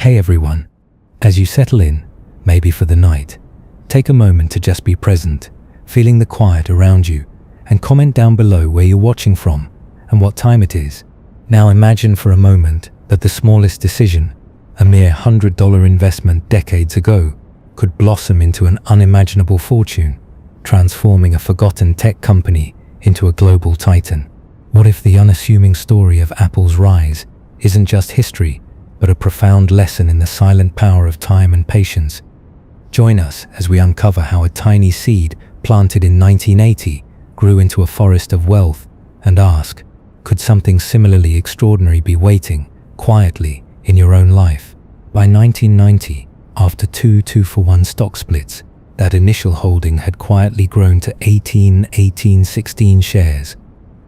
Hey everyone, as you settle in, maybe for the night, take a moment to just be present, feeling the quiet around you, and comment down below where you're watching from and what time it is. Now imagine for a moment that the smallest decision, a mere $100 investment decades ago, could blossom into an unimaginable fortune, transforming a forgotten tech company into a global titan. What if the unassuming story of Apple's rise isn't just history, but a profound lesson in the silent power of time and patience? Join us as we uncover how a tiny seed planted in 1980 grew into a forest of wealth, and ask, could something similarly extraordinary be waiting quietly in your own life? By 1990, after two 2-for-1 stock splits, that initial holding had quietly grown to 16 shares,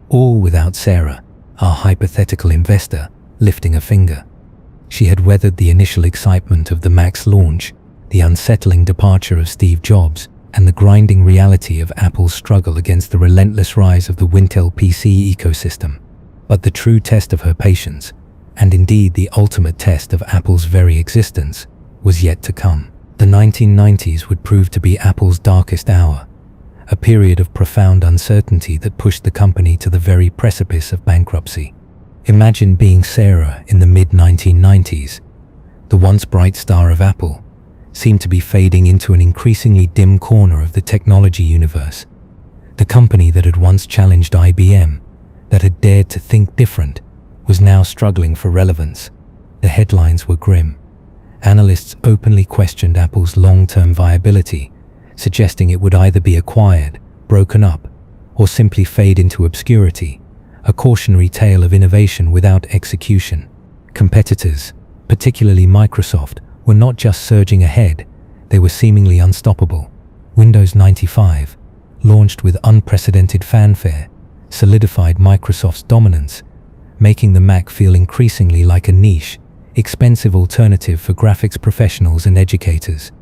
all without Sarah, our hypothetical investor, lifting a finger. She had weathered the initial excitement of the Mac's launch, the unsettling departure of Steve Jobs, and the grinding reality of Apple's struggle against the relentless rise of the Wintel PC ecosystem. But the true test of her patience, and indeed the ultimate test of Apple's very existence, was yet to come. The 1990s would prove to be Apple's darkest hour, a period of profound uncertainty that pushed the company to the very precipice of bankruptcy. Imagine being Sarah in the mid-1990s. The once bright star of Apple seemed to be fading into an increasingly dim corner of the technology universe. The company that had once challenged IBM, that had dared to think different, was now struggling for relevance. The headlines were grim. Analysts openly questioned Apple's long-term viability, suggesting it would either be acquired, broken up, or simply fade into obscurity, a cautionary tale of innovation without execution. Competitors, particularly Microsoft, were not just surging ahead, they were seemingly unstoppable. Windows 95, launched with unprecedented fanfare, solidified Microsoft's dominance, making the Mac feel increasingly like a niche, expensive alternative for graphics professionals and educators.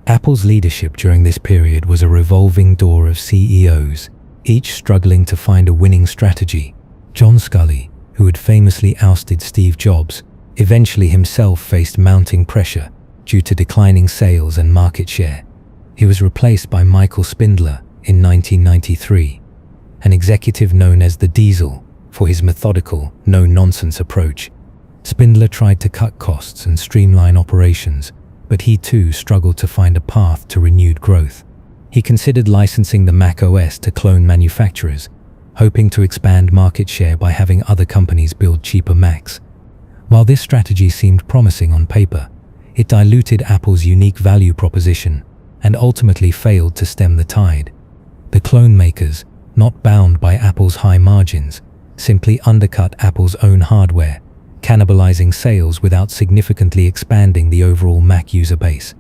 Apple's leadership during this period was a revolving door of CEOs, each struggling to find a winning strategy. John Sculley, who had famously ousted Steve Jobs, eventually himself faced mounting pressure due to declining sales and market share. He was replaced by Michael Spindler in 1993, an executive known as the Diesel for his methodical, no-nonsense approach. Spindler tried to cut costs and streamline operations, but he too struggled to find a path to renewed growth. He considered licensing the Mac OS to clone manufacturers, hoping to expand market share by having other companies build cheaper Macs. While this strategy seemed promising on paper, it diluted Apple's unique value proposition and ultimately failed to stem the tide. The clone makers, not bound by Apple's high margins, simply undercut Apple's own hardware, cannibalizing sales without significantly expanding the overall Mac user base.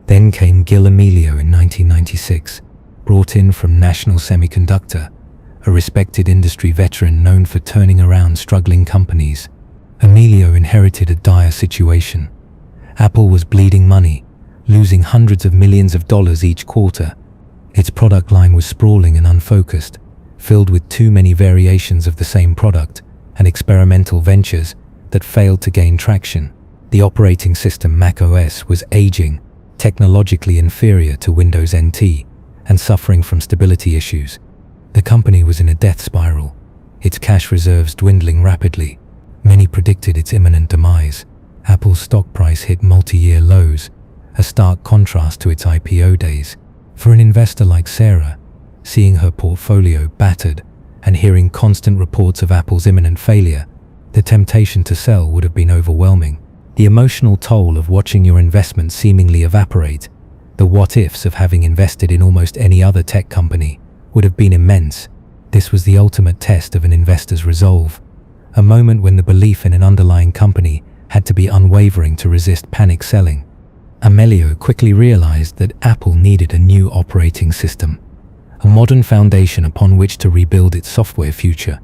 Then came Gil Amelio in 1996, brought in from National Semiconductor, a respected industry veteran known for turning around struggling companies. Amelio inherited a dire situation. Apple was bleeding money, losing hundreds of millions of dollars each quarter. Its product line was sprawling and unfocused, filled with too many variations of the same product and experimental ventures that failed to gain traction. The operating system Mac OS was aging, technologically inferior to Windows NT, and suffering from stability issues. The company was in a death spiral, its cash reserves dwindling rapidly. Many predicted its imminent demise. Apple's stock price hit multi-year lows, a stark contrast to its IPO days. For an investor like Sarah, seeing her portfolio battered and hearing constant reports of Apple's imminent failure, the temptation to sell would have been overwhelming. The emotional toll of watching your investment seemingly evaporate, the what-ifs of having invested in almost any other tech company, would have been immense. This was the ultimate test of an investor's resolve, a moment when the belief in an underlying company had to be unwavering to resist panic selling. Amelio quickly realized that Apple needed a new operating system, a modern foundation upon which to rebuild its software future.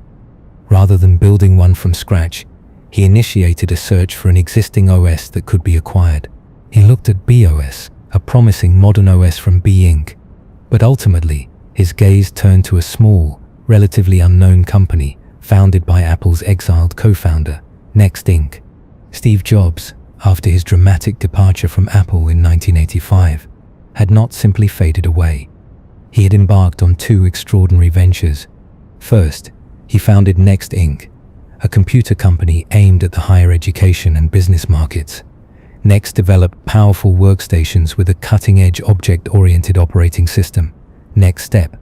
Rather than building one from scratch, he initiated a search for an existing OS that could be acquired. He looked at BeOS, a promising modern OS from B Inc., but ultimately, his gaze turned to a small, relatively unknown company founded by Apple's exiled co-founder, Next Inc. Steve Jobs, after his dramatic departure from Apple in 1985, had not simply faded away. He had embarked on two extraordinary ventures. First, he founded Next Inc., a computer company aimed at the higher education and business markets. Next developed powerful workstations with a cutting-edge object-oriented operating system, Next Step,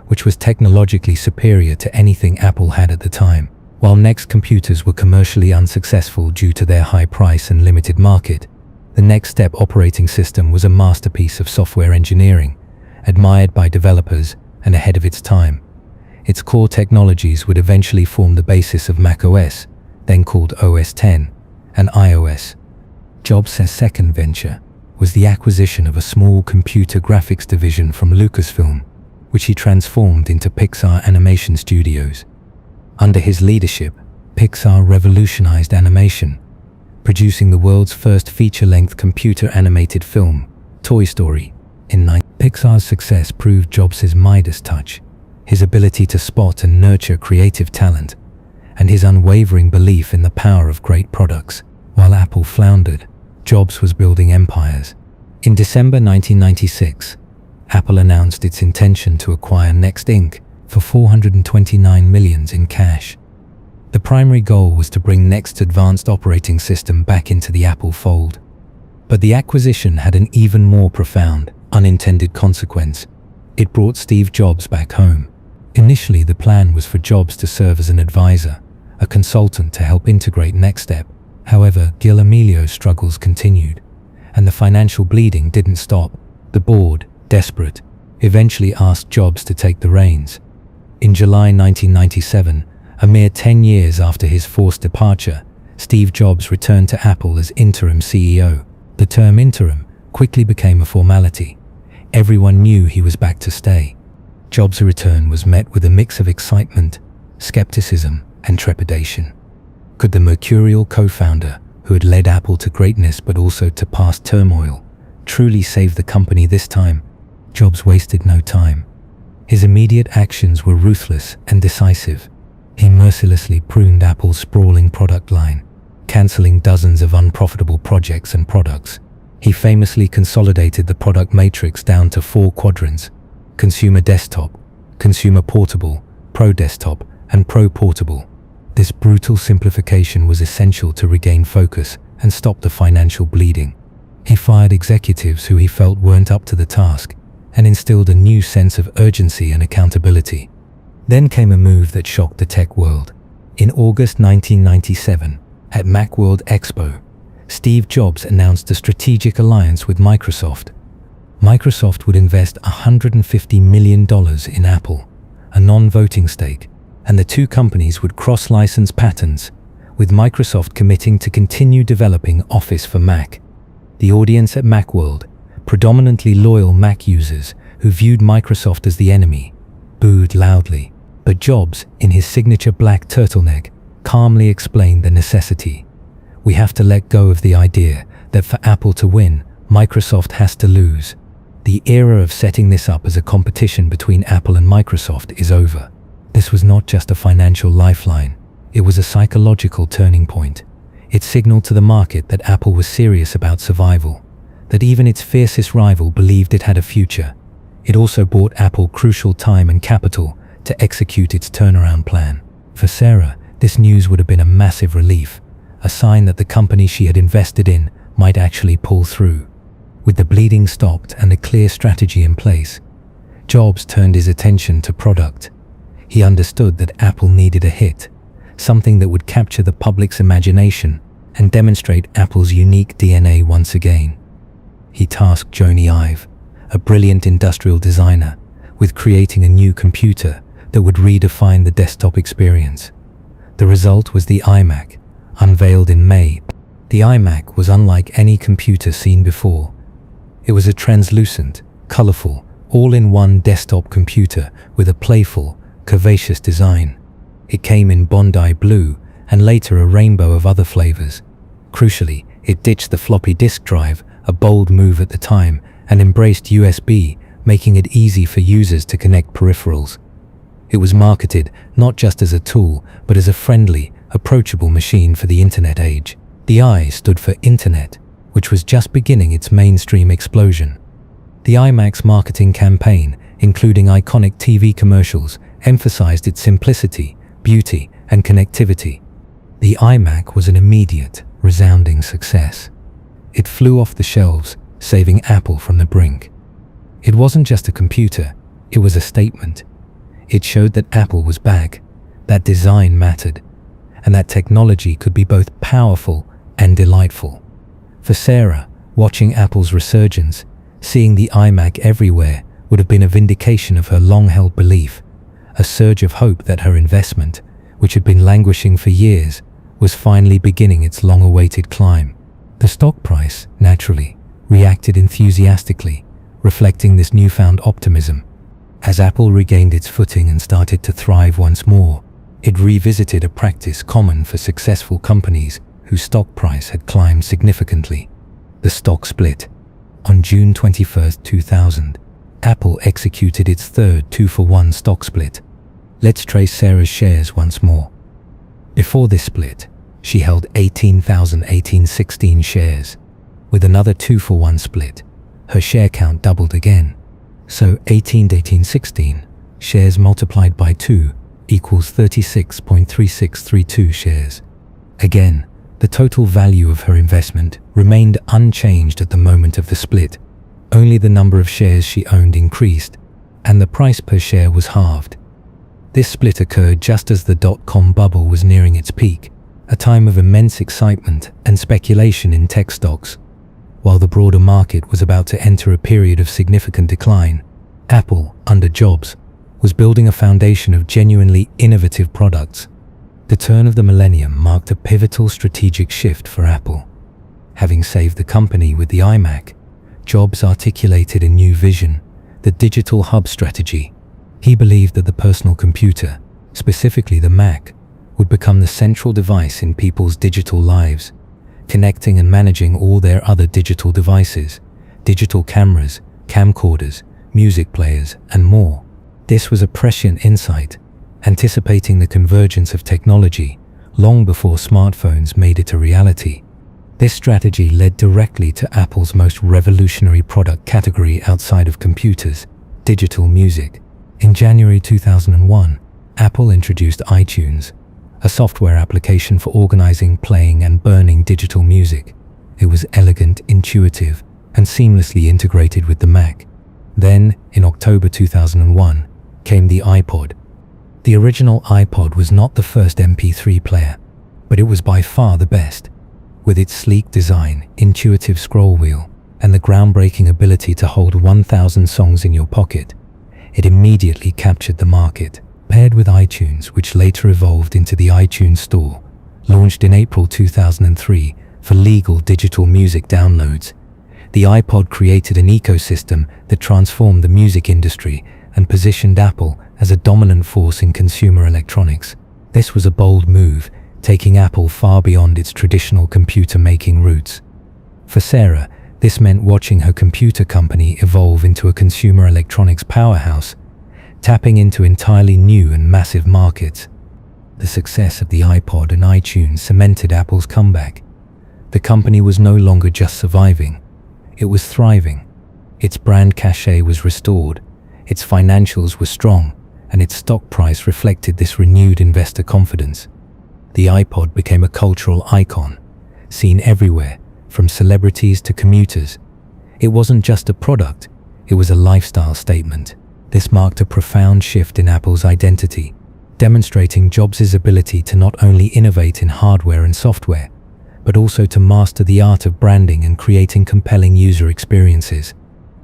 which was technologically superior to anything Apple had at the time. While Next computers were commercially unsuccessful due to their high price and limited market, the Next Step operating system was a masterpiece of software engineering, admired by developers and ahead of its time. Its core technologies would eventually form the basis of macOS, then called OS X, and iOS. Jobs' second venture was the acquisition of a small computer graphics division from Lucasfilm, which he transformed into Pixar Animation Studios. Under his leadership, Pixar revolutionized animation, producing the world's first feature-length computer-animated film, Toy Story, in 1990. Pixar's success proved Jobs' Midas touch, his ability to spot and nurture creative talent, and his unwavering belief in the power of great products. While Apple floundered, Jobs was building empires. In December 1996, Apple announced its intention to acquire Next Inc. for $429 million in cash. The primary goal was to bring Next's advanced operating system back into the Apple fold. But the acquisition had an even more profound, unintended consequence. It brought Steve Jobs back home. Initially, the plan was for Jobs to serve as an advisor, a consultant to help integrate Next Step. However, Gil Amelio's struggles continued, and the financial bleeding didn't stop. The board, desperate, eventually asked Jobs to take the reins. In July 1997, a mere 10 years after his forced departure, Steve Jobs returned to Apple as interim CEO. The term interim quickly became a formality. Everyone knew he was back to stay. Jobs' return was met with a mix of excitement, skepticism, and trepidation. Could the mercurial co-founder, who had led Apple to greatness but also to past turmoil, truly save the company this time? Jobs wasted no time. His immediate actions were ruthless and decisive. He mercilessly pruned Apple's sprawling product line, cancelling dozens of unprofitable projects and products. He famously consolidated the product matrix down to 4 quadrants: consumer desktop, consumer portable, pro desktop, and pro portable. This brutal simplification was essential to regain focus and stop the financial bleeding. He fired executives who he felt weren't up to the task and instilled a new sense of urgency and accountability. Then came a move that shocked the tech world. In August 1997, at Macworld Expo, Steve Jobs announced a strategic alliance with Microsoft. Microsoft would invest $150 million in Apple, a non-voting stake, and the two companies would cross-license patents, with Microsoft committing to continue developing Office for Mac. The audience at Macworld, predominantly loyal Mac users who viewed Microsoft as the enemy, booed loudly. But Jobs, in his signature black turtleneck, calmly explained the necessity. We have to let go of the idea that for Apple to win, Microsoft has to lose. The era of setting this up as a competition between Apple and Microsoft is over. This was not just a financial lifeline, it was a psychological turning point. It signaled to the market that Apple was serious about survival, that even its fiercest rival believed it had a future. It also bought Apple crucial time and capital to execute its turnaround plan. For Sarah, this news would have been a massive relief, a sign that the company she had invested in might actually pull through. With the bleeding stopped and a clear strategy in place, Jobs turned his attention to product. He understood that Apple needed a hit, something that would capture the public's imagination and demonstrate Apple's unique DNA once again. He tasked Jony Ive, a brilliant industrial designer, with creating a new computer that would redefine the desktop experience. The result was the iMac, unveiled in May. The iMac was unlike any computer seen before. It was a translucent, colorful, all-in-one desktop computer with a playful, curvaceous design. It came in Bondi blue and later a rainbow of other flavors. Crucially, it ditched the floppy disk drive, a bold move at the time, and embraced USB, making it easy for users to connect peripherals. It was marketed not just as a tool, but as a friendly, approachable machine for the internet age. The The I stood for Internet, which was just beginning its mainstream explosion. The iMac's marketing campaign, including iconic TV commercials, emphasized its simplicity, beauty, and connectivity. The iMac was an immediate, resounding success. It flew off the shelves, saving Apple from the brink. It wasn't just a computer, it was a statement. It showed that Apple was back, that design mattered, and that technology could be both powerful and delightful. For Sarah, watching Apple's resurgence, seeing the iMac everywhere would have been a vindication of her long-held belief, a surge of hope that her investment, which had been languishing for years, was finally beginning its long-awaited climb. The stock price, naturally, reacted enthusiastically, reflecting this newfound optimism. As Apple regained its footing and started to thrive once more, it revisited a practice common for successful companies whose stock price had climbed significantly: the stock split. On June 21, 2000, Apple executed its third 2-for-1 stock split. Let's trace Sarah's shares once more. Before this split, she held 18,1816 shares. With another 2-for-1 split, her share count doubled again. So 18,1816 shares multiplied by 2 equals 36.3632 shares. Again, the total value of her investment remained unchanged at the moment of the split. Only the number of shares she owned increased, and the price per share was halved. This split occurred just as the dot-com bubble was nearing its peak, a time of immense excitement and speculation in tech stocks. While the broader market was about to enter a period of significant decline, Apple, under Jobs, was building a foundation of genuinely innovative products. The turn of the millennium marked a pivotal strategic shift for Apple. Having saved the company with the iMac, Jobs articulated a new vision, the digital hub strategy. He believed that the personal computer, specifically the Mac, would become the central device in people's digital lives, connecting and managing all their other digital devices, digital cameras, camcorders, music players, and more. This was a prescient insight, anticipating the convergence of technology long before smartphones made it a reality. This strategy led directly to Apple's most revolutionary product category outside of computers: digital music. In January 2001, Apple introduced iTunes, a software application for organizing, playing, and burning digital music. It was elegant, intuitive, and seamlessly integrated with the Mac. Then, in October 2001, came the iPod. The original iPod was not the first MP3 player, but it was by far the best. With its sleek design, intuitive scroll wheel, and the groundbreaking ability to hold 1,000 songs in your pocket, it immediately captured the market. Paired with iTunes, which later evolved into the iTunes Store, launched in April 2003 for legal digital music downloads, the iPod created an ecosystem that transformed the music industry and positioned Apple as a dominant force in consumer electronics. This was a bold move, taking Apple far beyond its traditional computer-making roots. For Sarah, this meant watching her computer company evolve into a consumer electronics powerhouse, tapping into entirely new and massive markets. The success of the iPod and iTunes cemented Apple's comeback. The company was no longer just surviving, it was thriving. Its brand cachet was restored, its financials were strong, and its stock price reflected this renewed investor confidence. The iPod became a cultural icon, seen everywhere, from celebrities to commuters. It wasn't just a product, it was a lifestyle statement. This marked a profound shift in Apple's identity, demonstrating Jobs' ability to not only innovate in hardware and software, but also to master the art of branding and creating compelling user experiences.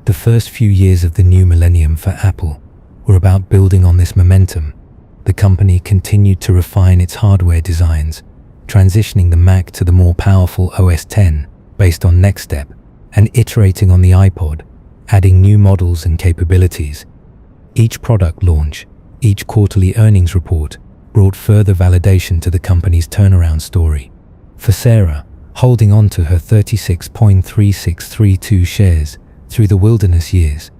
The first few years of the new millennium for Apple were about building on this momentum. The company continued to refine its hardware designs, transitioning the Mac to the more powerful OS X based on Next Step, and iterating on the iPod, adding new models and capabilities. Each product launch, each quarterly earnings report, brought further validation to the company's turnaround story. For Sarah, holding on to her 36.3632 shares through the wilderness years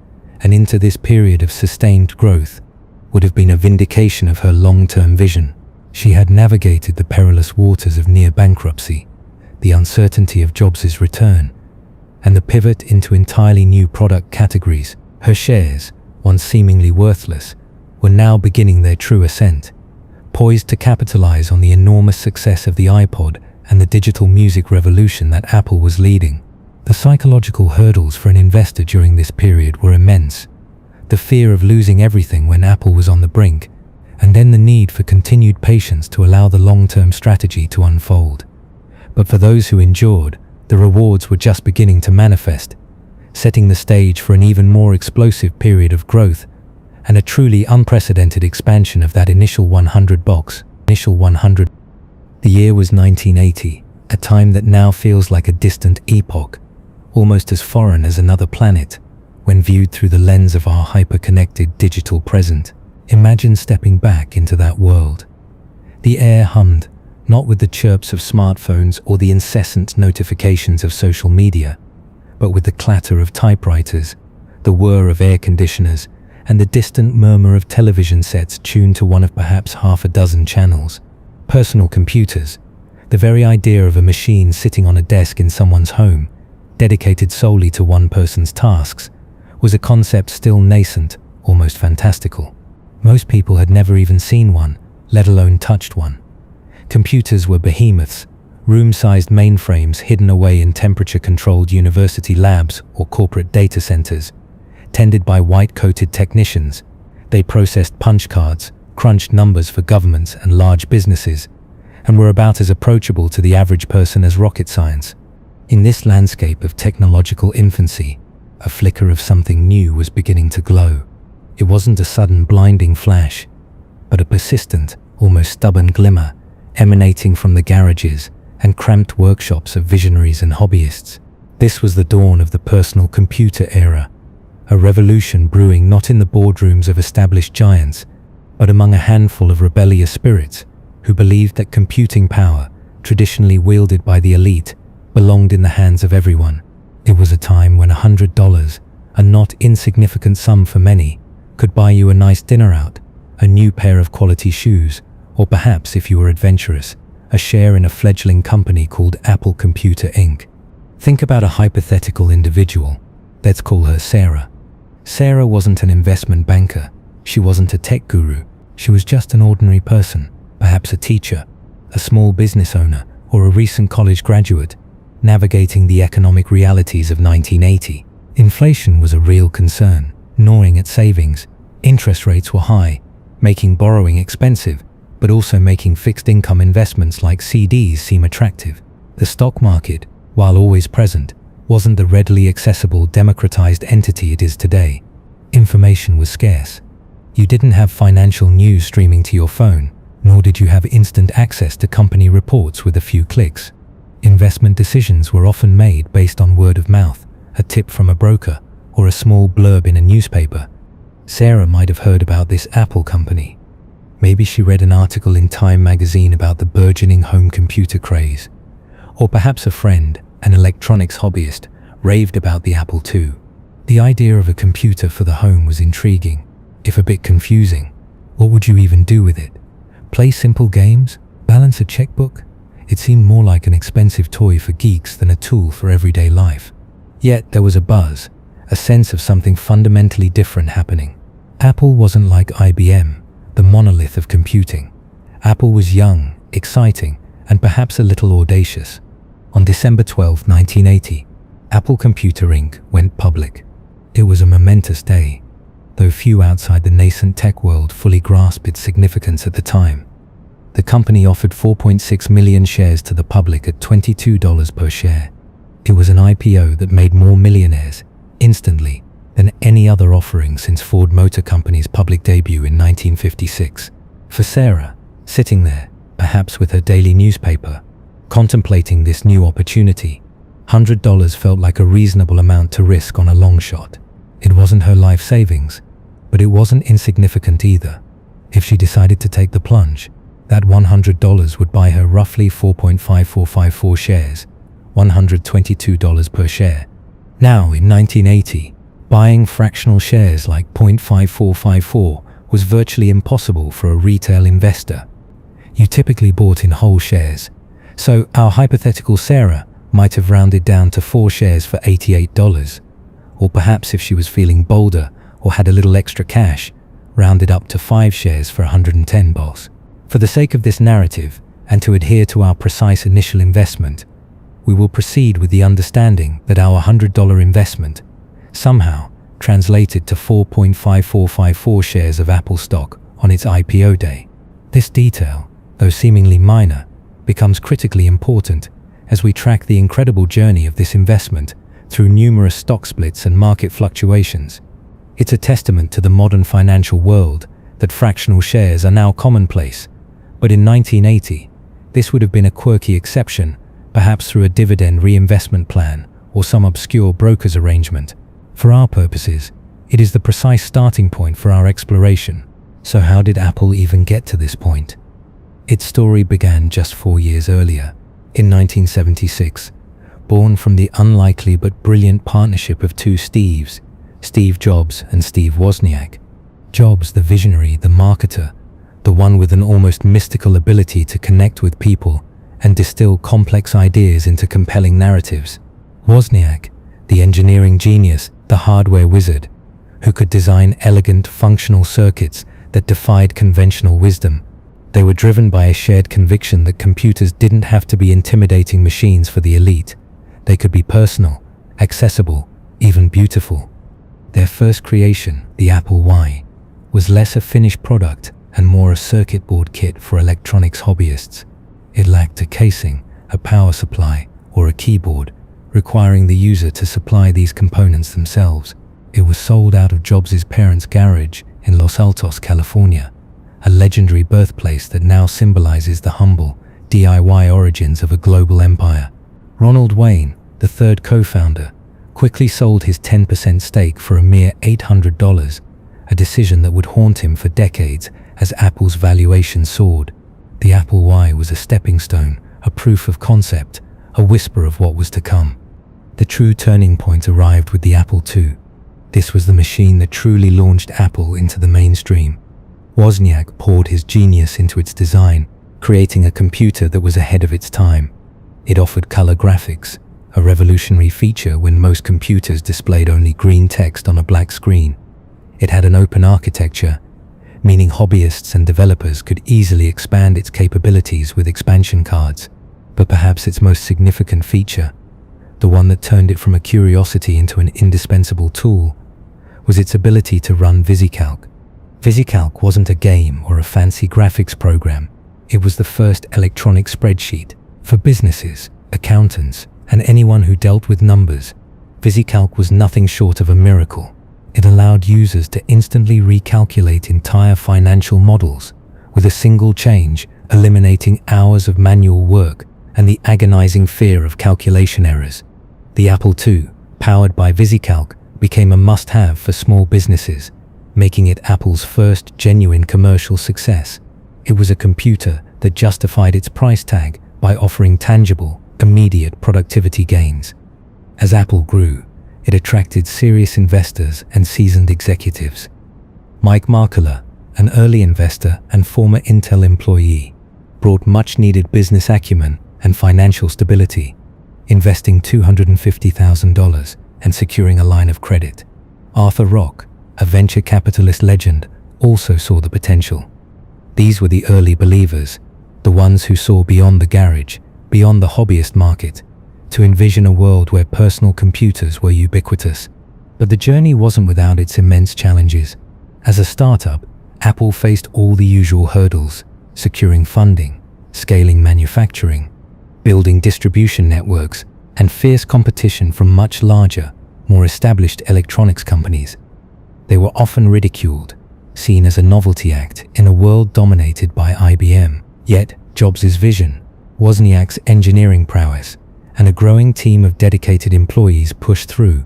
and into this period of sustained growth would have been a vindication of her long-term vision. She had navigated the perilous waters of near bankruptcy, the uncertainty of Jobs' return, and the pivot into entirely new product categories, her shares, once seemingly worthless, were now beginning their true ascent, poised to capitalize on the enormous success of the iPod and the digital music revolution that Apple was leading. The psychological hurdles for an investor during this period were immense. The fear of losing everything when Apple was on the brink, and then the need for continued patience to allow the long-term strategy to unfold. But for those who endured, the rewards were just beginning to manifest, setting the stage for an even more explosive period of growth and a truly unprecedented expansion of that initial 100 box. The year was 1980, a time that now feels like a distant epoch, almost as foreign as another planet, when viewed through the lens of our hyper-connected digital present. Imagine stepping back into that world. The air hummed, not with the chirps of smartphones or the incessant notifications of social media, but with the clatter of typewriters, the whir of air conditioners, and the distant murmur of television sets tuned to one of perhaps half a dozen channels. Personal computers, the very idea of a machine sitting on a desk in someone's home, dedicated solely to one person's tasks, was a concept still nascent, almost fantastical. Most people had never even seen one, let alone touched one. Computers were behemoths, room-sized mainframes hidden away in temperature-controlled university labs or corporate data centers. Tended by white-coated technicians, they processed punch cards, crunched numbers for governments and large businesses, and were about as approachable to the average person as rocket science. In this landscape of technological infancy, a flicker of something new was beginning to glow. It wasn't a sudden blinding flash, but a persistent, almost stubborn glimmer emanating from the garages and cramped workshops of visionaries and hobbyists. This was the dawn of the personal computer era, a revolution brewing not in the boardrooms of established giants, but among a handful of rebellious spirits who believed that computing power, traditionally wielded by the elite, belonged in the hands of everyone. It was a time when $100, a not insignificant sum for many, could buy you a nice dinner out, a new pair of quality shoes, or perhaps, if you were adventurous, a share in a fledgling company called Apple Computer Inc. Think about a hypothetical individual. Let's call her Sarah. Sarah wasn't an investment banker. She wasn't a tech guru. She was just an ordinary person, perhaps a teacher, a small business owner, or a recent college graduate, navigating the economic realities of 1980. Inflation was a real concern, gnawing at savings. Interest rates were high, making borrowing expensive, but also making fixed-income investments like CDs seem attractive. The stock market, while always present, wasn't the readily accessible, democratized entity it is today. Information was scarce. You didn't have financial news streaming to your phone, nor did you have instant access to company reports with a few clicks. Investment decisions were often made based on word of mouth, a tip from a broker, or a small blurb in a newspaper. Sarah might have heard about this Apple company. Maybe she read an article in Time magazine about the burgeoning home computer craze. Or perhaps a friend, an electronics hobbyist, raved about the Apple II. The idea of a computer for the home was intriguing, if a bit confusing. What would you even do with it? Play simple games? Balance a checkbook? It seemed more like an expensive toy for geeks than a tool for everyday life. Yet there was a buzz, a sense of something fundamentally different happening. Apple wasn't like IBM, the monolith of computing. Apple was young, exciting, and perhaps a little audacious. On December 12, 1980, Apple Computer Inc. went public. It was a momentous day, though few outside the nascent tech world fully grasped its significance at the time. The company offered 4.6 million shares to the public at $22 per share. It was an IPO that made more millionaires, instantly, than any other offering since Ford Motor Company's public debut in 1956. For Sarah, sitting there, perhaps with her daily newspaper, contemplating this new opportunity, $100 felt like a reasonable amount to risk on a long shot. It wasn't her life savings, but it wasn't insignificant either. If she decided to take the plunge, that $100 would buy her roughly 4.5454 shares, $122 per share. Now, in 1980, buying fractional shares like 0.5454 was virtually impossible for a retail investor. You typically bought in whole shares, So our hypothetical Sarah might have rounded down to 4 shares for $88, or perhaps if she was feeling bolder or had a little extra cash, rounded up to 5 shares for $110. For the sake of this narrative, and to adhere to our precise initial investment, we will proceed with the understanding that our $100 investment somehow translated to 4.5454 shares of Apple stock on its IPO day. This detail, though seemingly minor, becomes critically important as we track the incredible journey of this investment through numerous stock splits and market fluctuations. It's a testament to the modern financial world that fractional shares are now commonplace, but in 1980, this would have been a quirky exception, perhaps through a dividend reinvestment plan or some obscure broker's arrangement. For our purposes, it is the precise starting point for our exploration. So how did Apple even get to this point? Its story began just 4 years earlier, in 1976, born from the unlikely but brilliant partnership of two Steves, Steve Jobs and Steve Wozniak. Jobs, the visionary, the marketer, the one with an almost mystical ability to connect with people and distill complex ideas into compelling narratives. Wozniak, the engineering genius, the hardware wizard, who could design elegant, functional circuits that defied conventional wisdom. They were driven by a shared conviction that computers didn't have to be intimidating machines for the elite. They could be personal, accessible, even beautiful. Their first creation, the Apple I, was less a finished product and more a circuit board kit for electronics hobbyists. It lacked a casing, a power supply, or a keyboard, requiring the user to supply these components themselves. It was sold out of Jobs' parents' garage in Los Altos, California, a legendary birthplace that now symbolizes the humble, DIY origins of a global empire. Ronald Wayne, the third co-founder, quickly sold his 10% stake for a mere $800, a decision that would haunt him for decades as Apple's valuation soared. The Apple I was a stepping stone, a proof of concept, a whisper of what was to come. The true turning point arrived with the Apple II. This was the machine that truly launched Apple into the mainstream. Wozniak poured his genius into its design, creating a computer that was ahead of its time. It offered color graphics, a revolutionary feature when most computers displayed only green text on a black screen. It had an open architecture, meaning hobbyists and developers could easily expand its capabilities with expansion cards. But perhaps its most significant feature, the one that turned it from a curiosity into an indispensable tool, was its ability to run VisiCalc. VisiCalc wasn't a game or a fancy graphics program. It was the first electronic spreadsheet for businesses, accountants, and anyone who dealt with numbers. VisiCalc was nothing short of a miracle. It allowed users to instantly recalculate entire financial models with a single change, eliminating hours of manual work and the agonizing fear of calculation errors. The Apple II, powered by VisiCalc, became a must-have for small businesses, making it Apple's first genuine commercial success. It was a computer that justified its price tag by offering tangible, immediate productivity gains. As Apple grew, it attracted serious investors and seasoned executives. Mike Markkula, an early investor and former Intel employee, brought much-needed business acumen and financial stability, investing $250,000 and securing a line of credit. Arthur Rock, a venture capitalist legend, also saw the potential. These were the early believers, the ones who saw beyond the garage, beyond the hobbyist market, to envision a world where personal computers were ubiquitous. But the journey wasn't without its immense challenges. As a startup, Apple faced all the usual hurdles: securing funding, scaling manufacturing, building distribution networks, and fierce competition from much larger, more established electronics companies. They were often ridiculed, seen as a novelty act in a world dominated by IBM. Yet, Jobs' vision, Wozniak's engineering prowess, and a growing team of dedicated employees pushed through,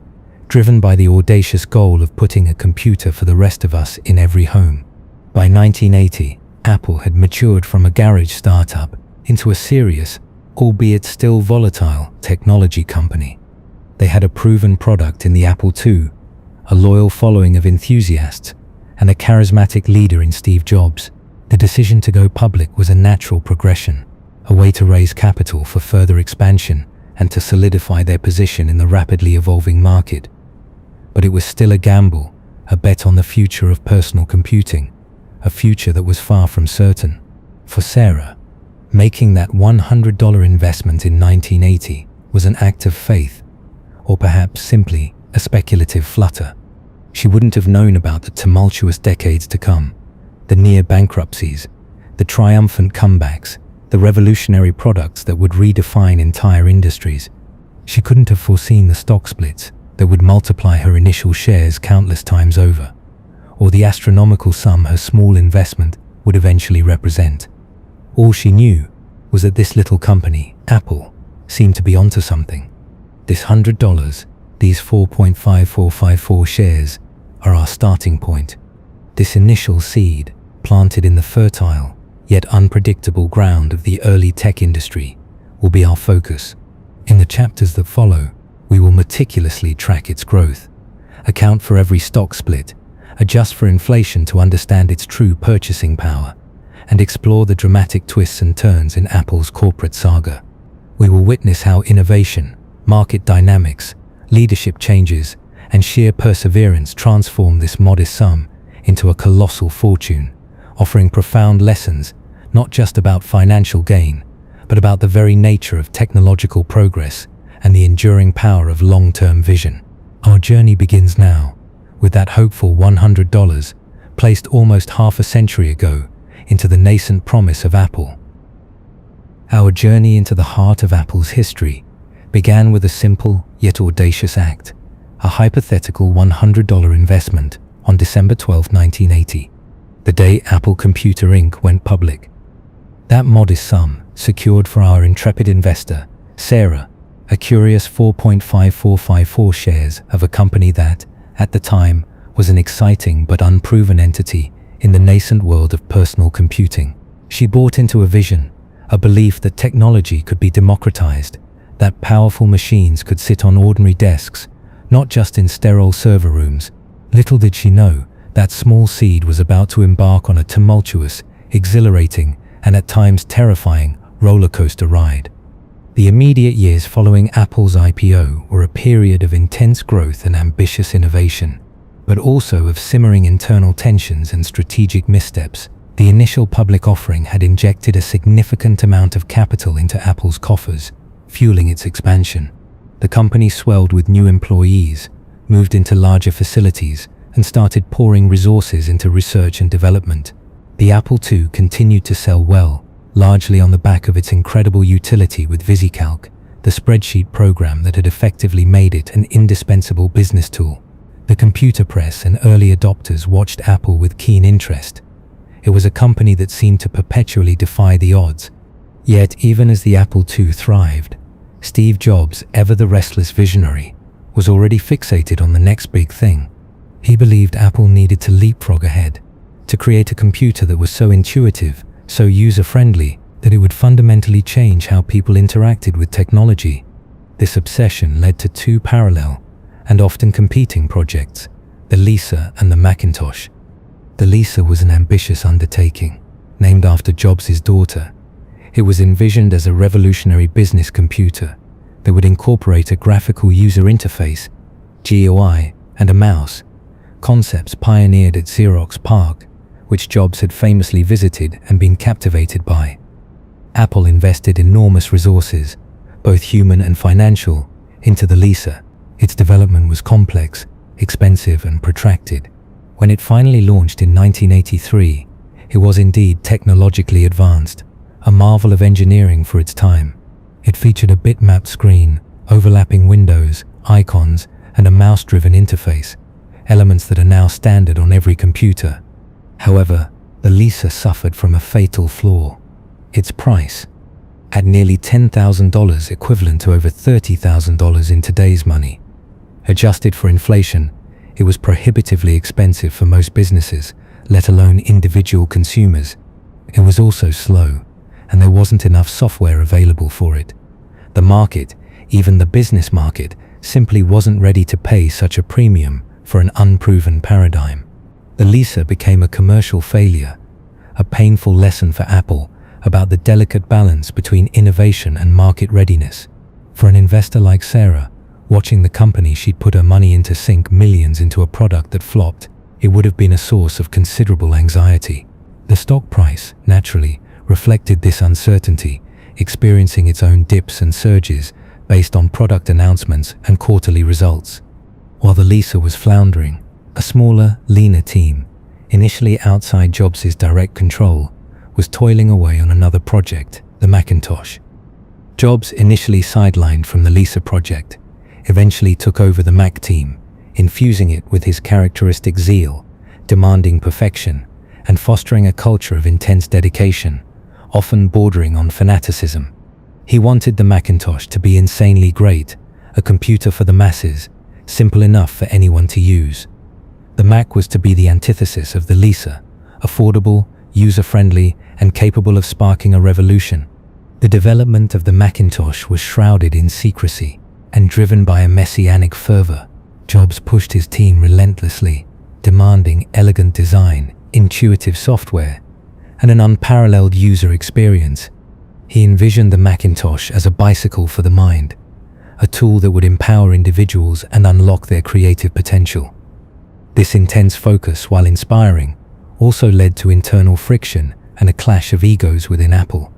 driven by the audacious goal of putting a computer for the rest of us in every home. By 1980, Apple had matured from a garage startup into a serious, albeit still volatile, technology company. They had a proven product in the Apple II, a loyal following of enthusiasts, and a charismatic leader in Steve Jobs. The decision to go public was a natural progression. a way to raise capital for further expansion and to solidify their position in the rapidly evolving market. But it was still a gamble, a bet on the future of personal computing, a future that was far from certain. For Sarah, making that $100 investment in 1980 was an act of faith, or perhaps simply a speculative flutter. She wouldn't have known about the tumultuous decades to come, the near bankruptcies, the triumphant comebacks, the revolutionary products that would redefine entire industries. She couldn't have foreseen the stock splits that would multiply her initial shares countless times over, or the astronomical sum her small investment would eventually represent. All she knew was that this little company, Apple, seemed to be onto something. This $100, these 4.5454 shares, are our starting point. This initial seed, planted in the fertile, yet unpredictable ground of the early tech industry, will be our focus. In the chapters that follow, we will meticulously track its growth, account for every stock split, adjust for inflation to understand its true purchasing power, and explore the dramatic twists and turns in Apple's corporate saga. We will witness how innovation, market dynamics, leadership changes, and sheer perseverance transform this modest sum into a colossal fortune, offering profound lessons not just about financial gain, but about the very nature of technological progress and the enduring power of long-term vision. Our journey begins now, with that hopeful $100 placed almost half a century ago into the nascent promise of Apple. Our journey into the heart of Apple's history began with a simple yet audacious act, a hypothetical $100 investment on December 12, 1980, the day Apple Computer Inc. went public. That modest sum secured for our intrepid investor, Sarah, a curious 4.5454 shares of a company that, at the time, was an exciting but unproven entity in the nascent world of personal computing. She bought into a vision, a belief that technology could be democratized, that powerful machines could sit on ordinary desks, not just in sterile server rooms. Little did she know that small seed was about to embark on a tumultuous, exhilarating, and at times terrifying roller coaster ride. The immediate years following Apple's IPO were a period of intense growth and ambitious innovation, but also of simmering internal tensions and strategic missteps. The initial public offering had injected a significant amount of capital into Apple's coffers, fueling its expansion. The company swelled with new employees, moved into larger facilities, and started pouring resources into research and development. The Apple II continued to sell well, largely on the back of its incredible utility with VisiCalc, the spreadsheet program that had effectively made it an indispensable business tool. The computer press and early adopters watched Apple with keen interest. It was a company that seemed to perpetually defy the odds. Yet, even as the Apple II thrived, Steve Jobs, ever the restless visionary, was already fixated on the next big thing. He believed Apple needed to leapfrog ahead, to create a computer that was so intuitive, so user-friendly, that it would fundamentally change how people interacted with technology. This obsession led to two parallel and often competing projects, the Lisa and the Macintosh. The Lisa was an ambitious undertaking, named after Jobs' daughter. It was envisioned as a revolutionary business computer that would incorporate a graphical user interface, GUI, and a mouse, concepts pioneered at Xerox PARC, which Jobs had famously visited and been captivated by. Apple invested enormous resources, both human and financial, into the Lisa. Its development was complex, expensive, and protracted. When it finally launched in 1983, it was indeed technologically advanced, a marvel of engineering for its time. It featured a bitmap screen, overlapping windows, icons, and a mouse-driven interface, elements that are now standard on every computer. However, the Lisa suffered from a fatal flaw. Its price, at nearly $10,000 equivalent to over $30,000 in today's money. Adjusted for inflation, it was prohibitively expensive for most businesses, let alone individual consumers. It was also slow, and there wasn't enough software available for it. The market, even the business market, simply wasn't ready to pay such a premium for an unproven paradigm. The Lisa became a commercial failure, a painful lesson for Apple, about the delicate balance between innovation and market readiness. For an investor like Sarah, watching the company she'd put her money into sink millions into a product that flopped, it would have been a source of considerable anxiety. The stock price, naturally, reflected this uncertainty, experiencing its own dips and surges based on product announcements and quarterly results. While the Lisa was floundering, a smaller, leaner team, initially outside Jobs' direct control, was toiling away on another project, the Macintosh. Jobs, initially sidelined from the Lisa project, eventually took over the Mac team, infusing it with his characteristic zeal, demanding perfection, and fostering a culture of intense dedication, often bordering on fanaticism. He wanted the Macintosh to be insanely great, a computer for the masses, simple enough for anyone to use. The Mac was to be the antithesis of the Lisa, affordable, user-friendly, and capable of sparking a revolution. The development of the Macintosh was shrouded in secrecy and driven by a messianic fervor. Jobs pushed his team relentlessly, demanding elegant design, intuitive software, and an unparalleled user experience. He envisioned the Macintosh as a bicycle for the mind, a tool that would empower individuals and unlock their creative potential. This intense focus, while inspiring, also led to internal friction and a clash of egos within Apple.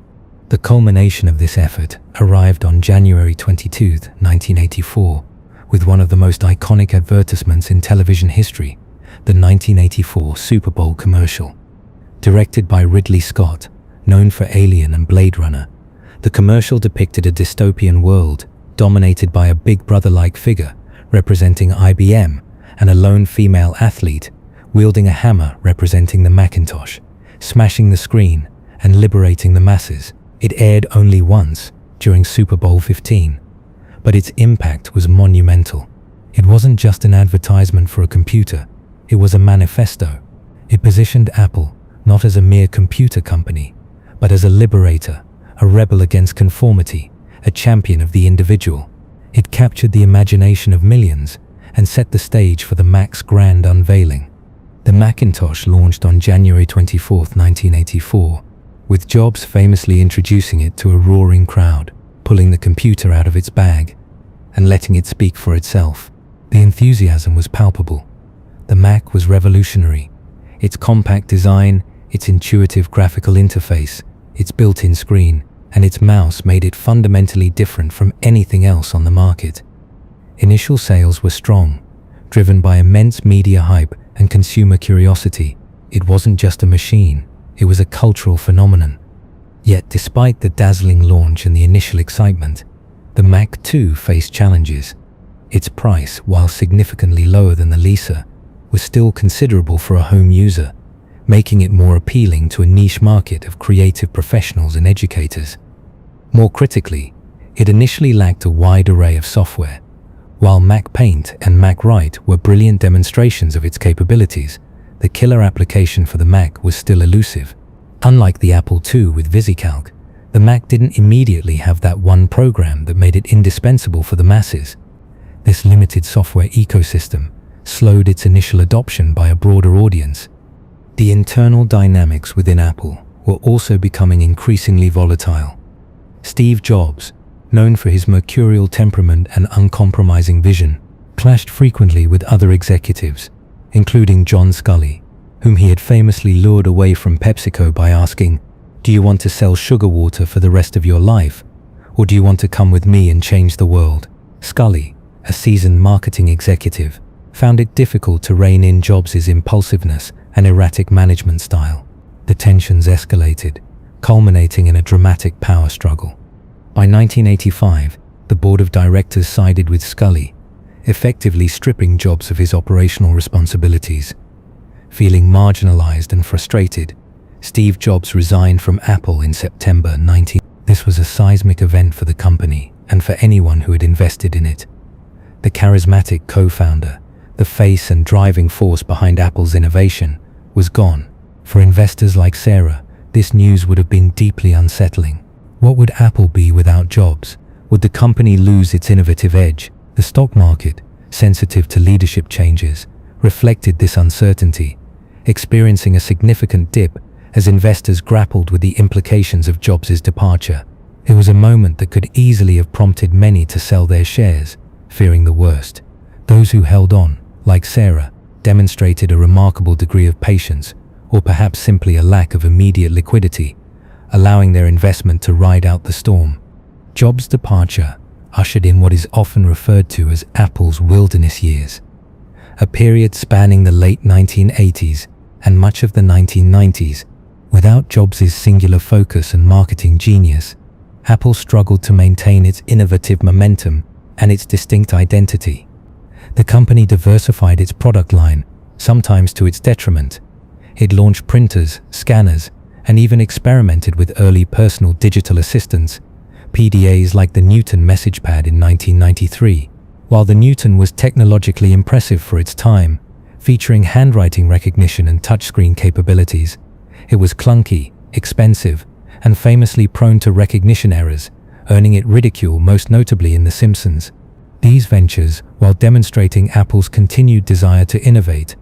The culmination of this effort arrived on January 22, 1984, with one of the most iconic advertisements in television history, the 1984 Super Bowl commercial. Directed by Ridley Scott, known for Alien and Blade Runner, the commercial depicted a dystopian world dominated by a Big Brother-like figure representing IBM and a lone female athlete wielding a hammer representing the Macintosh, smashing the screen and liberating the masses. It aired only once, during Super Bowl 15, but its impact was monumental. It wasn't just an advertisement for a computer, it was a manifesto. It positioned Apple not as a mere computer company, but as a liberator, a rebel against conformity, a champion of the individual. It captured the imagination of millions and set the stage for the Mac's grand unveiling. The Macintosh launched on January 24, 1984, with Jobs famously introducing it to a roaring crowd, pulling the computer out of its bag and letting it speak for itself. The enthusiasm was palpable. The Mac was revolutionary. Its compact design, its intuitive graphical interface, its built-in screen, and its mouse made it fundamentally different from anything else on the market. Initial sales were strong, driven by immense media hype and consumer curiosity. It wasn't just a machine, it was a cultural phenomenon. Yet despite the dazzling launch and the initial excitement, the Mac too faced challenges. Its price, while significantly lower than the Lisa, was still considerable for a home user, making it more appealing to a niche market of creative professionals and educators. More critically, it initially lacked a wide array of software. While Mac Paint and Mac Write were brilliant demonstrations of its capabilities, the killer application for the Mac was still elusive. Unlike the Apple II with VisiCalc, the Mac didn't immediately have that one program that made it indispensable for the masses. This limited software ecosystem slowed its initial adoption by a broader audience. The internal dynamics within Apple were also becoming increasingly volatile. Steve Jobs, known for his mercurial temperament and uncompromising vision, clashed frequently with other executives, including John Sculley, whom he had famously lured away from PepsiCo by asking, "Do you want to sell sugar water for the rest of your life, or do you want to come with me and change the world?" Sculley, a seasoned marketing executive, found it difficult to rein in Jobs' impulsiveness and erratic management style. The tensions escalated, culminating in a dramatic power struggle. By 1985, the board of directors sided with Sculley, effectively stripping Jobs of his operational responsibilities. Feeling marginalized and frustrated, Steve Jobs resigned from Apple in September 19. This was a seismic event for the company and for anyone who had invested in it. The charismatic co-founder, the face and driving force behind Apple's innovation, was gone. For investors like Sarah, this news would have been deeply unsettling. What would Apple be without Jobs? Would the company lose its innovative edge? The stock market, sensitive to leadership changes, reflected this uncertainty, experiencing a significant dip as investors grappled with the implications of Jobs' departure. It was a moment that could easily have prompted many to sell their shares, fearing the worst. Those who held on, like Sarah, demonstrated a remarkable degree of patience, or perhaps simply a lack of immediate liquidity, allowing their investment to ride out the storm. Jobs' departure ushered in what is often referred to as Apple's wilderness years, a period spanning the late 1980s and much of the 1990s. Without Jobs' singular focus and marketing genius, Apple struggled to maintain its innovative momentum and its distinct identity. The company diversified its product line, sometimes to its detriment. It launched printers, scanners, and even experimented with early personal digital assistants, PDAs like the Newton MessagePad in 1993. While the Newton was technologically impressive for its time, featuring handwriting recognition and touchscreen capabilities, it was clunky, expensive, and famously prone to recognition errors, earning it ridicule most notably in The Simpsons. These ventures, while demonstrating Apple's continued desire to innovate,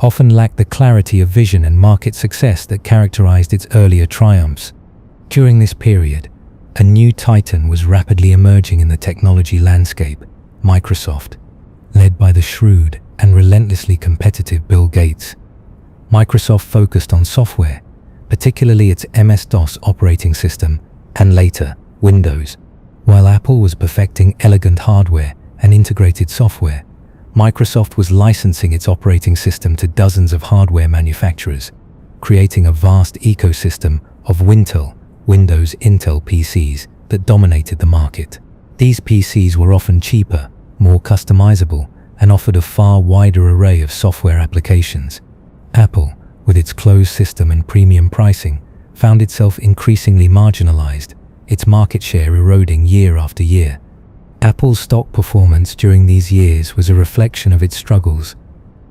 often lacked the clarity of vision and market success that characterized its earlier triumphs. During this period, a new titan was rapidly emerging in the technology landscape, Microsoft, led by the shrewd and relentlessly competitive Bill Gates. Microsoft focused on software, particularly its MS-DOS operating system, and later, Windows. While Apple was perfecting elegant hardware and integrated software, Microsoft was licensing its operating system to dozens of hardware manufacturers, creating a vast ecosystem of Wintel, Windows Intel PCs that dominated the market. These PCs were often cheaper, more customizable, and offered a far wider array of software applications. Apple, with its closed system and premium pricing, found itself increasingly marginalized, its market share eroding year after year. Apple's stock performance during these years was a reflection of its struggles.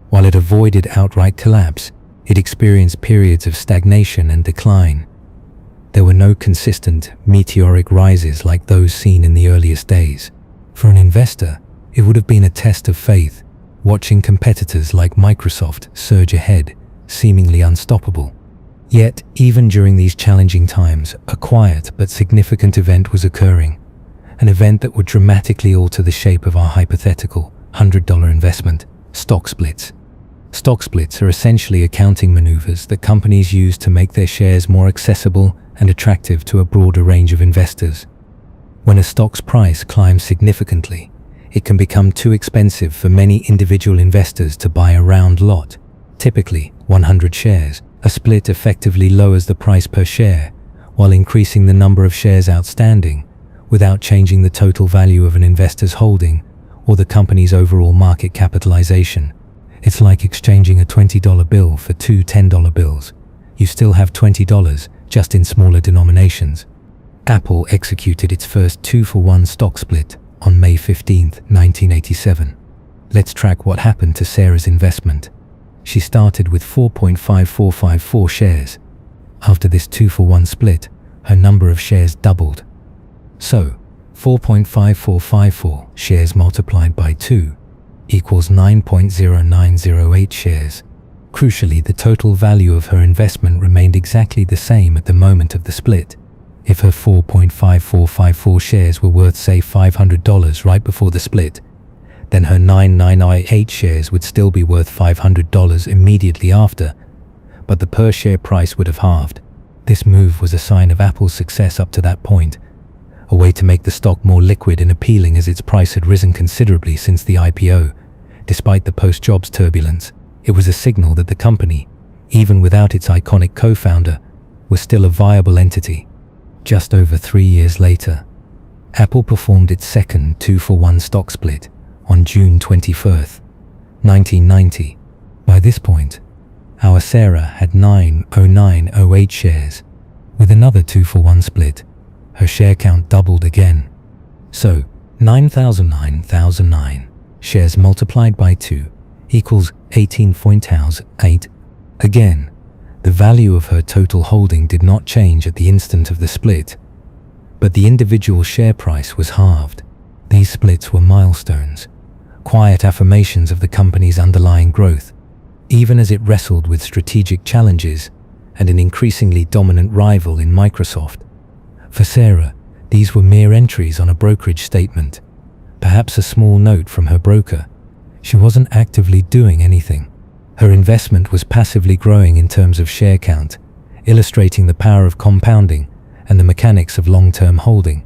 While it avoided outright collapse, it experienced periods of stagnation and decline. There were no consistent, meteoric rises like those seen in the earliest days. For an investor, it would have been a test of faith, watching competitors like Microsoft surge ahead, seemingly unstoppable. Yet, even during these challenging times, a quiet but significant event was occurring. An event that would dramatically alter the shape of our hypothetical $100 investment, stock splits. Stock splits are essentially accounting maneuvers that companies use to make their shares more accessible and attractive to a broader range of investors. When a stock's price climbs significantly, it can become too expensive for many individual investors to buy a round lot, typically 100 shares. A split effectively lowers the price per share while increasing the number of shares outstanding, without changing the total value of an investor's holding or the company's overall market capitalization. It's like exchanging a $20 bill for two $10 bills. You still have $20, just in smaller denominations. Apple executed its first 2-for-1 stock split on May 15, 1987. Let's track what happened to Sarah's investment. She started with 4.5454 shares. After this 2-for-1 split, her number of shares doubled. So, 4.5454 shares multiplied by 2 equals 9.0908 shares. Crucially, the total value of her investment remained exactly the same at the moment of the split. If her 4.5454 shares were worth, say, $500 right before the split, then her 9.908 shares would still be worth $500 immediately after, but the per share price would have halved. This move was a sign of Apple's success up to that point, a way to make the stock more liquid and appealing as its price had risen considerably since the IPO. Despite the post-Jobs turbulence, it was a signal that the company, even without its iconic co-founder, was still a viable entity. Just over 3 years later, Apple performed its second 2-for-1 stock split on June 21, 1990. By this point, our Sarah had 9.0908 shares. With another 2-for-1 split, her share count doubled again. So, 9,009 shares multiplied by 2 equals 18.8. Again, the value of her total holding did not change at the instant of the split, but the individual share price was halved. These splits were milestones, quiet affirmations of the company's underlying growth. Even as it wrestled with strategic challenges and an increasingly dominant rival in Microsoft. For Sarah, these were mere entries on a brokerage statement, perhaps a small note from her broker. She wasn't actively doing anything. Her investment was passively growing in terms of share count, illustrating the power of compounding and the mechanics of long-term holding.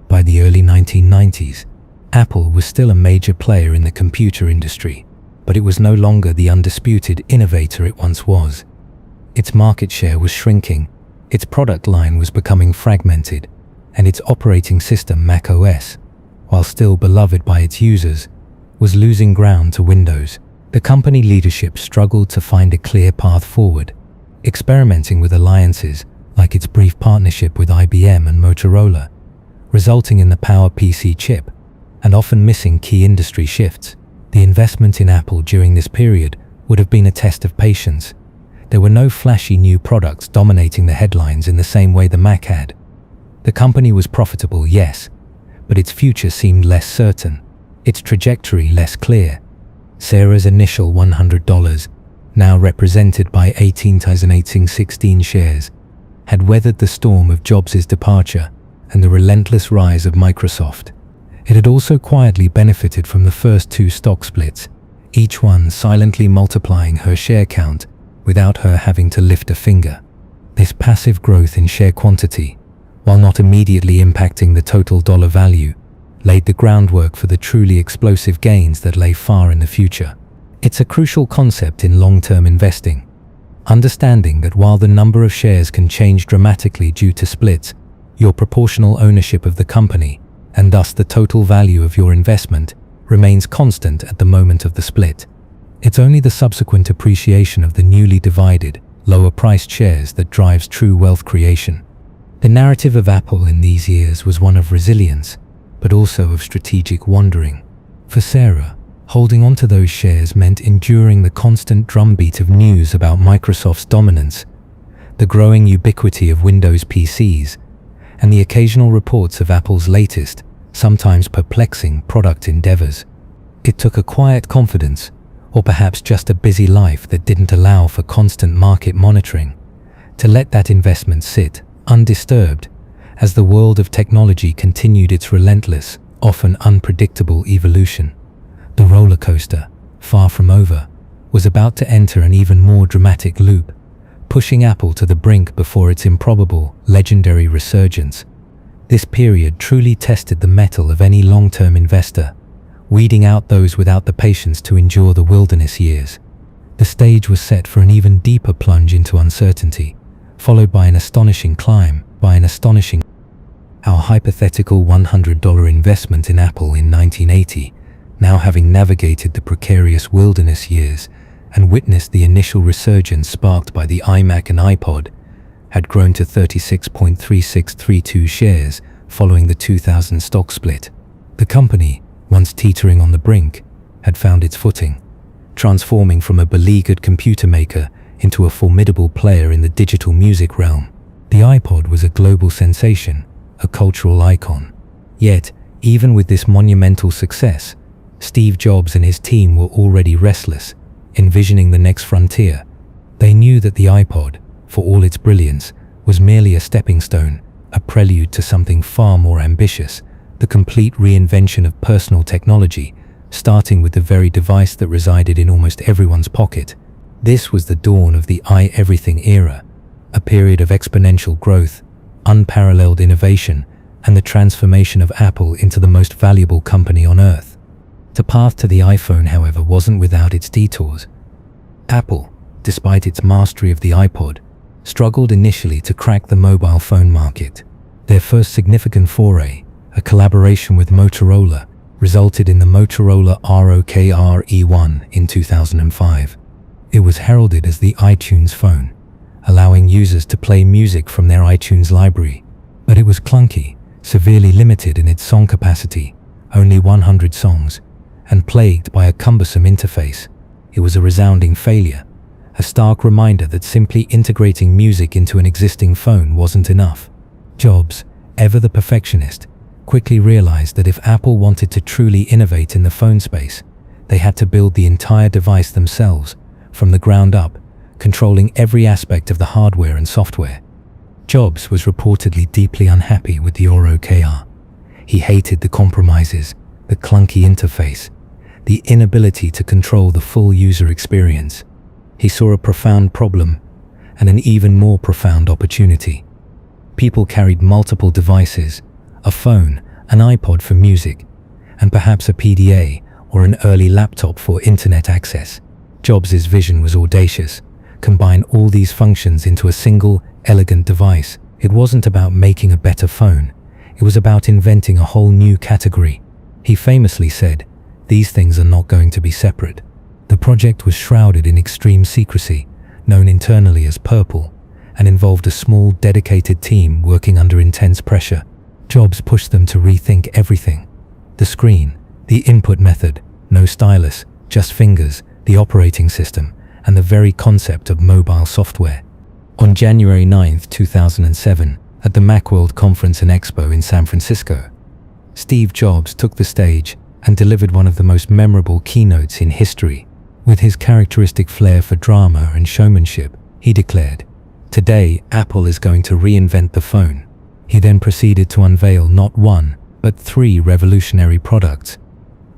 By the early 1990s, Apple was still a major player in the computer industry, but it was no longer the undisputed innovator it once was. Its market share was shrinking, its product line was becoming fragmented, and its operating system, macOS, while still beloved by its users, was losing ground to Windows. The company leadership struggled to find a clear path forward, experimenting with alliances like its brief partnership with IBM and Motorola, resulting in the PowerPC chip, and often missing key industry shifts. The investment in Apple during this period would have been a test of patience. There were no flashy new products dominating the headlines in the same way the Mac had. The company was profitable, yes, but its future seemed less certain, its trajectory less clear. Sarah's initial $100, now represented by 18,016 shares, had weathered the storm of Jobs' departure and the relentless rise of Microsoft. It had also quietly benefited from the first two stock splits, each one silently multiplying her share count without her having to lift a finger. This passive growth in share quantity, while not immediately impacting the total dollar value, laid the groundwork for the truly explosive gains that lay far in the future. It's a crucial concept in long-term investing. Understanding that while the number of shares can change dramatically due to splits, your proportional ownership of the company, and thus the total value of your investment, remains constant at the moment of the split. It's only the subsequent appreciation of the newly divided, lower-priced shares that drives true wealth creation. The narrative of Apple in these years was one of resilience, but also of strategic wandering. For Sarah, holding on to those shares meant enduring the constant drumbeat of news about Microsoft's dominance, the growing ubiquity of Windows PCs, and the occasional reports of Apple's latest, sometimes perplexing product endeavors. It took a quiet confidence, or perhaps just a busy life that didn't allow for constant market monitoring, to let that investment sit undisturbed as the world of technology continued its relentless, often unpredictable evolution. The roller coaster, far from over, was about to enter an even more dramatic loop, pushing Apple to the brink before its improbable, legendary resurgence. This period truly tested the mettle of any long-term investor, weeding out those without the patience to endure the wilderness years. The stage was set for an even deeper plunge into uncertainty, followed by an astonishing climb, Our hypothetical $100 investment in Apple in 1980, now having navigated the precarious wilderness years and witnessed the initial resurgence sparked by the iMac and iPod, had grown to 36.3632 shares following the 2000 stock split. The company, once teetering on the brink, had found its footing, transforming from a beleaguered computer maker into a formidable player in the digital music realm. The iPod was a global sensation, a cultural icon. Yet, even with this monumental success, Steve Jobs and his team were already restless, envisioning the next frontier. They knew that the iPod, for all its brilliance, was merely a stepping stone, a prelude to something far more ambitious, the complete reinvention of personal technology, starting with the very device that resided in almost everyone's pocket. This was the dawn of the iEverything era, a period of exponential growth, unparalleled innovation, and the transformation of Apple into the most valuable company on earth. The path to the iPhone, however, wasn't without its detours. Apple, despite its mastery of the iPod, struggled initially to crack the mobile phone market. Their first significant foray, a collaboration with Motorola, resulted in the Motorola ROKR E1 in 2005. It was heralded as the iTunes phone, allowing users to play music from their iTunes library. But it was clunky, severely limited in its song capacity, only 100 songs, and plagued by a cumbersome interface. It was a resounding failure, a stark reminder that simply integrating music into an existing phone wasn't enough. Jobs, ever the perfectionist, quickly realized that if Apple wanted to truly innovate in the phone space, they had to build the entire device themselves, from the ground up, controlling every aspect of the hardware and software. Jobs was reportedly deeply unhappy with the Oro KR. He hated the compromises, the clunky interface, the inability to control the full user experience. He saw a profound problem and an even more profound opportunity. People carried multiple devices, a phone, an iPod for music, and perhaps a PDA or an early laptop for internet access. Jobs' vision was audacious: combine all these functions into a single, elegant device. It wasn't about making a better phone. It was about inventing a whole new category. He famously said, "These things are not going to be separate." The project was shrouded in extreme secrecy, known internally as Purple, and involved a small, dedicated team working under intense pressure. Jobs pushed them to rethink everything. The screen, the input method, no stylus, just fingers, the operating system, and the very concept of mobile software. On January 9, 2007, at the Macworld Conference and Expo in San Francisco, Steve Jobs took the stage and delivered one of the most memorable keynotes in history. With his characteristic flair for drama and showmanship, he declared, "Today, Apple is going to reinvent the phone." He then proceeded to unveil not one, but 3 revolutionary products: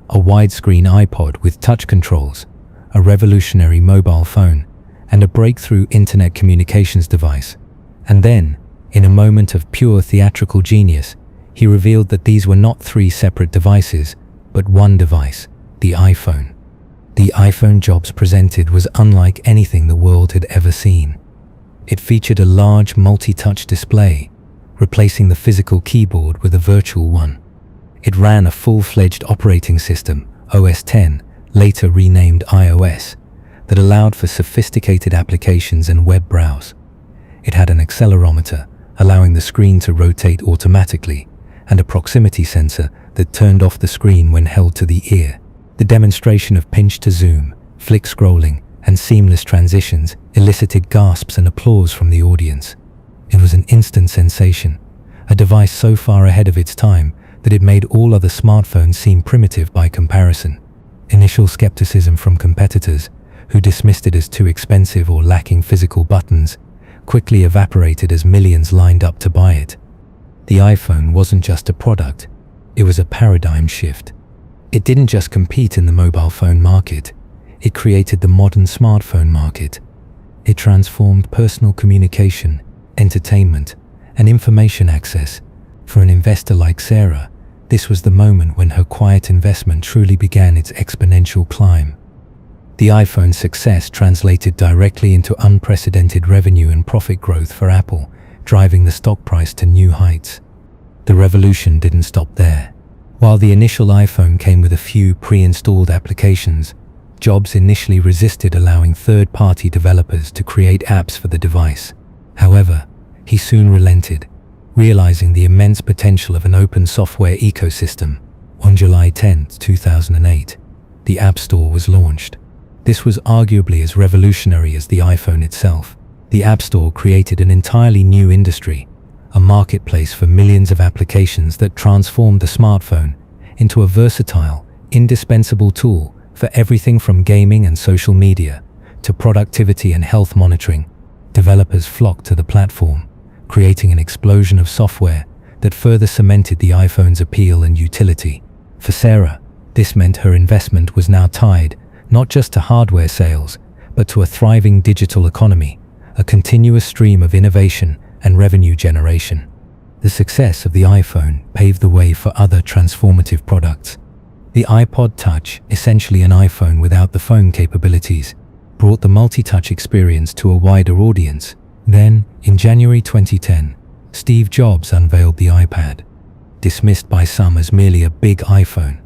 a widescreen iPod with touch controls, a revolutionary mobile phone, and a breakthrough internet communications device. And then, in a moment of pure theatrical genius, he revealed that these were not 3 separate devices, but one device, the iPhone. The iPhone Jobs presented was unlike anything the world had ever seen. It featured a large multi-touch display, replacing the physical keyboard with a virtual one. It ran a full-fledged operating system, OS X, later renamed iOS, that allowed for sophisticated applications and web browse. It had an accelerometer, allowing the screen to rotate automatically, and a proximity sensor that turned off the screen when held to the ear. The demonstration of pinch to zoom, flick scrolling, and seamless transitions elicited gasps and applause from the audience. It was an instant sensation, a device so far ahead of its time that it made all other smartphones seem primitive by comparison. Initial skepticism from competitors, who dismissed it as too expensive or lacking physical buttons, quickly evaporated as millions lined up to buy it. The iPhone wasn't just a product, it was a paradigm shift. It didn't just compete in the mobile phone market, it created the modern smartphone market. It transformed personal communication, entertainment, and information access. For an investor like Sarah, this was the moment when her quiet investment truly began its exponential climb. The iPhone's success translated directly into unprecedented revenue and profit growth for Apple, driving the stock price to new heights. The revolution didn't stop there. While the initial iPhone came with a few pre-installed applications, Jobs initially resisted allowing third-party developers to create apps for the device. However, he soon relented, realizing the immense potential of an open software ecosystem. On July 10, 2008, the App Store was launched. This was arguably as revolutionary as the iPhone itself. The App Store created an entirely new industry, a marketplace for millions of applications that transformed the smartphone into a versatile, indispensable tool for everything from gaming and social media to productivity and health monitoring. Developers flocked to the platform, creating an explosion of software that further cemented the iPhone's appeal and utility. For Sarah, this meant her investment was now tied not just to hardware sales, but to a thriving digital economy, a continuous stream of innovation and revenue generation. The success of the iPhone paved the way for other transformative products. The iPod Touch, essentially an iPhone without the phone capabilities, brought the multi-touch experience to a wider audience. Then, in January 2010, Steve Jobs unveiled the iPad. Dismissed by some as merely a big iPhone,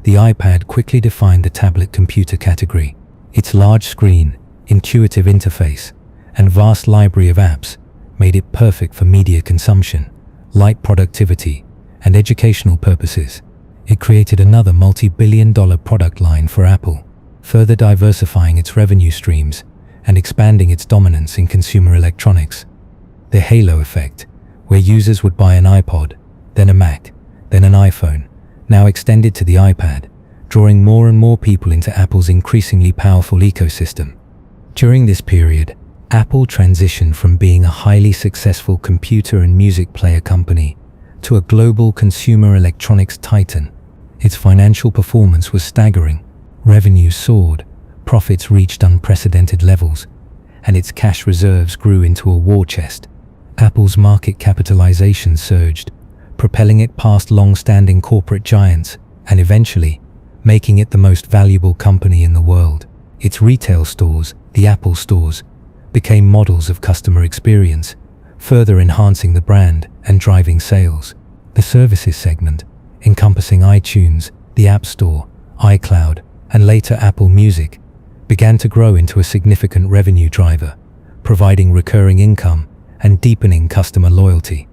the iPad quickly defined the tablet computer category. Its large screen, intuitive interface, and vast library of apps made it perfect for media consumption, light productivity, and educational purposes. It created another multi-billion-dollar product line for Apple, further diversifying its revenue streams and expanding its dominance in consumer electronics. The halo effect, where users would buy an iPod, then a Mac, then an iPhone, now extended to the iPad, drawing more and more people into Apple's increasingly powerful ecosystem. During this period, Apple transitioned from being a highly successful computer and music player company to a global consumer electronics titan. Its financial performance was staggering. Revenues soared, profits reached unprecedented levels, and its cash reserves grew into a war chest. Apple's market capitalization surged, propelling it past long-standing corporate giants and eventually making it the most valuable company in the world. Its retail stores, the Apple Stores, became models of customer experience, further enhancing the brand and driving sales. The services segment, encompassing iTunes, the App Store, iCloud, and later Apple Music, began to grow into a significant revenue driver, providing recurring income and deepening customer loyalty.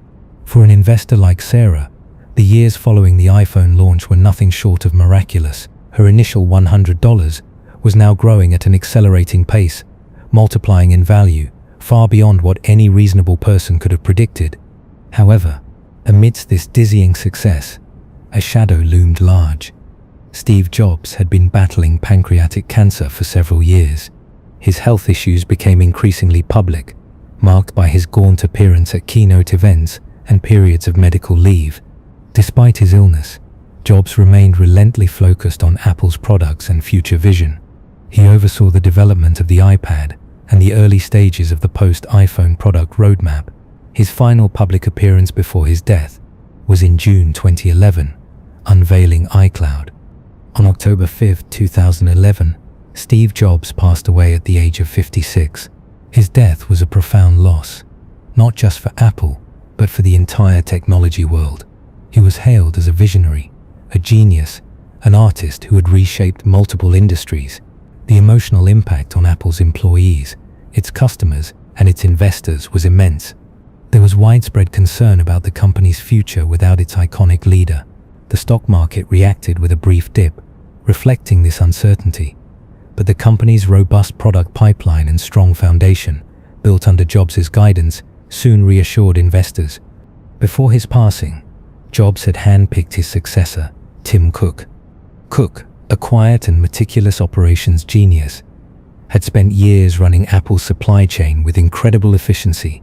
For an investor like Sarah, the years following the iPhone launch were nothing short of miraculous. Her initial $100 was now growing at an accelerating pace, multiplying in value far beyond what any reasonable person could have predicted. However, amidst this dizzying success, a shadow loomed large. Steve Jobs had been battling pancreatic cancer for several years. His health issues became increasingly public, marked by his gaunt appearance at keynote events and periods of medical leave. Despite his illness, Jobs remained relentlessly focused on Apple's products and future vision. He oversaw the development of the iPad and the early stages of the post-iPhone product roadmap. His final public appearance before his death was in June 2011, unveiling iCloud. On October 5, 2011, Steve Jobs passed away at the age of 56. His death was a profound loss, not just for Apple, but for the entire technology world. He was hailed as a visionary, a genius, an artist who had reshaped multiple industries. The emotional impact on Apple's employees, its customers, and its investors was immense. There was widespread concern about the company's future without its iconic leader. The stock market reacted with a brief dip, reflecting this uncertainty. But the company's robust product pipeline and strong foundation, built under Jobs' guidance, soon reassured investors. Before his passing, Jobs had handpicked his successor, Tim Cook. Cook, a quiet and meticulous operations genius, had spent years running Apple's supply chain with incredible efficiency.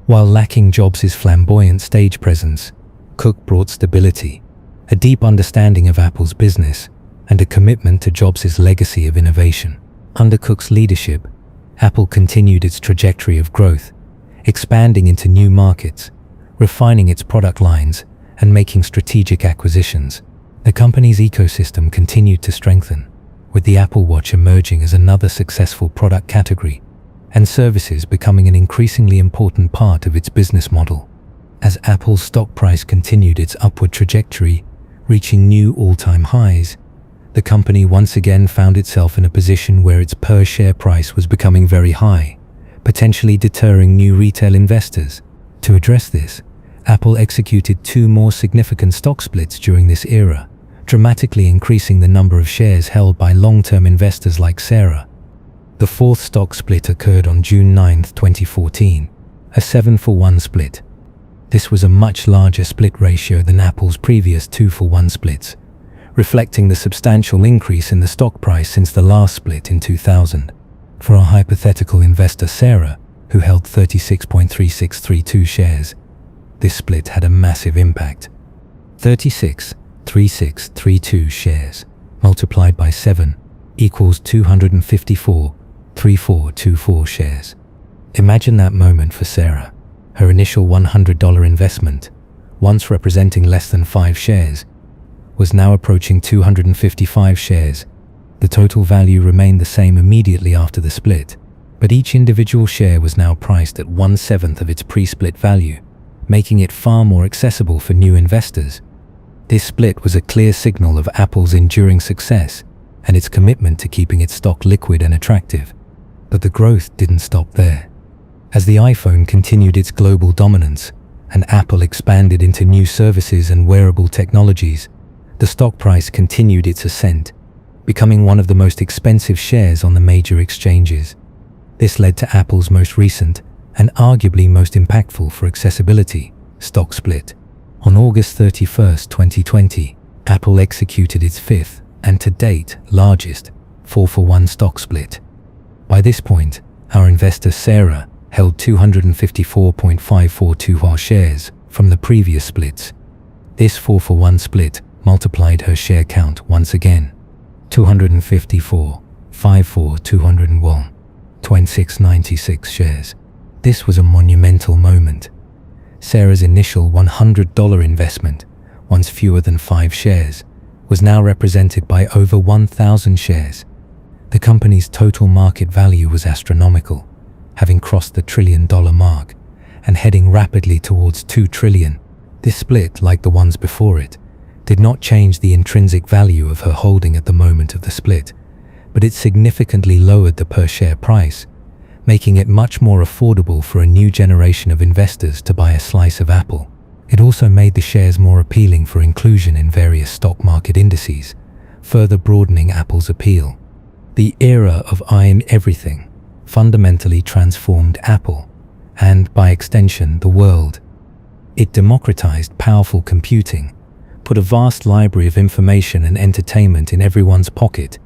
While lacking Jobs' flamboyant stage presence, Cook brought stability, a deep understanding of Apple's business, and a commitment to Jobs' legacy of innovation. Under Cook's leadership, Apple continued its trajectory of growth, expanding into new markets, refining its product lines, and making strategic acquisitions. The company's ecosystem continued to strengthen, with the Apple Watch emerging as another successful product category, and services becoming an increasingly important part of its business model. As Apple's stock price continued its upward trajectory, reaching new all-time highs, the company once again found itself in a position where its per-share price was becoming very high, potentially deterring new retail investors. To address this, Apple executed 2 more significant stock splits during this era, dramatically increasing the number of shares held by long-term investors like Sarah. The 4th stock split occurred on June 9, 2014, a 7-for-1 split. This was a much larger split ratio than Apple's previous 2-for-1 splits, reflecting the substantial increase in the stock price since the last split in 2000. For our hypothetical investor Sarah, who held 36.3632 shares, this split had a massive impact. 36.3632 shares multiplied by 7 equals 254.3424 shares. Imagine that moment for Sarah. Her initial $100 investment, once representing less than 5 shares, was now approaching 255 shares. The total value remained the same immediately after the split, but each individual share was now priced at 1/7 of its pre-split value, making it far more accessible for new investors. This split was a clear signal of Apple's enduring success and its commitment to keeping its stock liquid and attractive. But the growth didn't stop there. As the iPhone continued its global dominance and Apple expanded into new services and wearable technologies, the stock price continued its ascent, becoming one of the most expensive shares on the major exchanges. This led to Apple's most recent and arguably most impactful for accessibility stock split. On August 31, 2020, Apple executed its 5th and to date largest 4-for-1 stock split. By this point, Our investor Sarah held 254.542 shares from the previous splits. This 4-for-1 split multiplied her share count once again. 254, 54, 201, 2696 shares. This was a monumental moment. Sarah's initial $100 investment, once fewer than 5 shares, was now represented by over 1,000 shares. The company's total market value was astronomical, having crossed the $1 trillion mark and heading rapidly towards $2 trillion. This split, like the ones before it, did not change the intrinsic value of her holding at the moment of the split, but it significantly lowered the per-share price, making it much more affordable for a new generation of investors to buy a slice of Apple. It also made the shares more appealing for inclusion in various stock market indices, further broadening Apple's appeal. The era of I am everything fundamentally transformed Apple, and by extension the world. It democratized powerful computing, put a vast library of information and entertainment in everyone's pocket,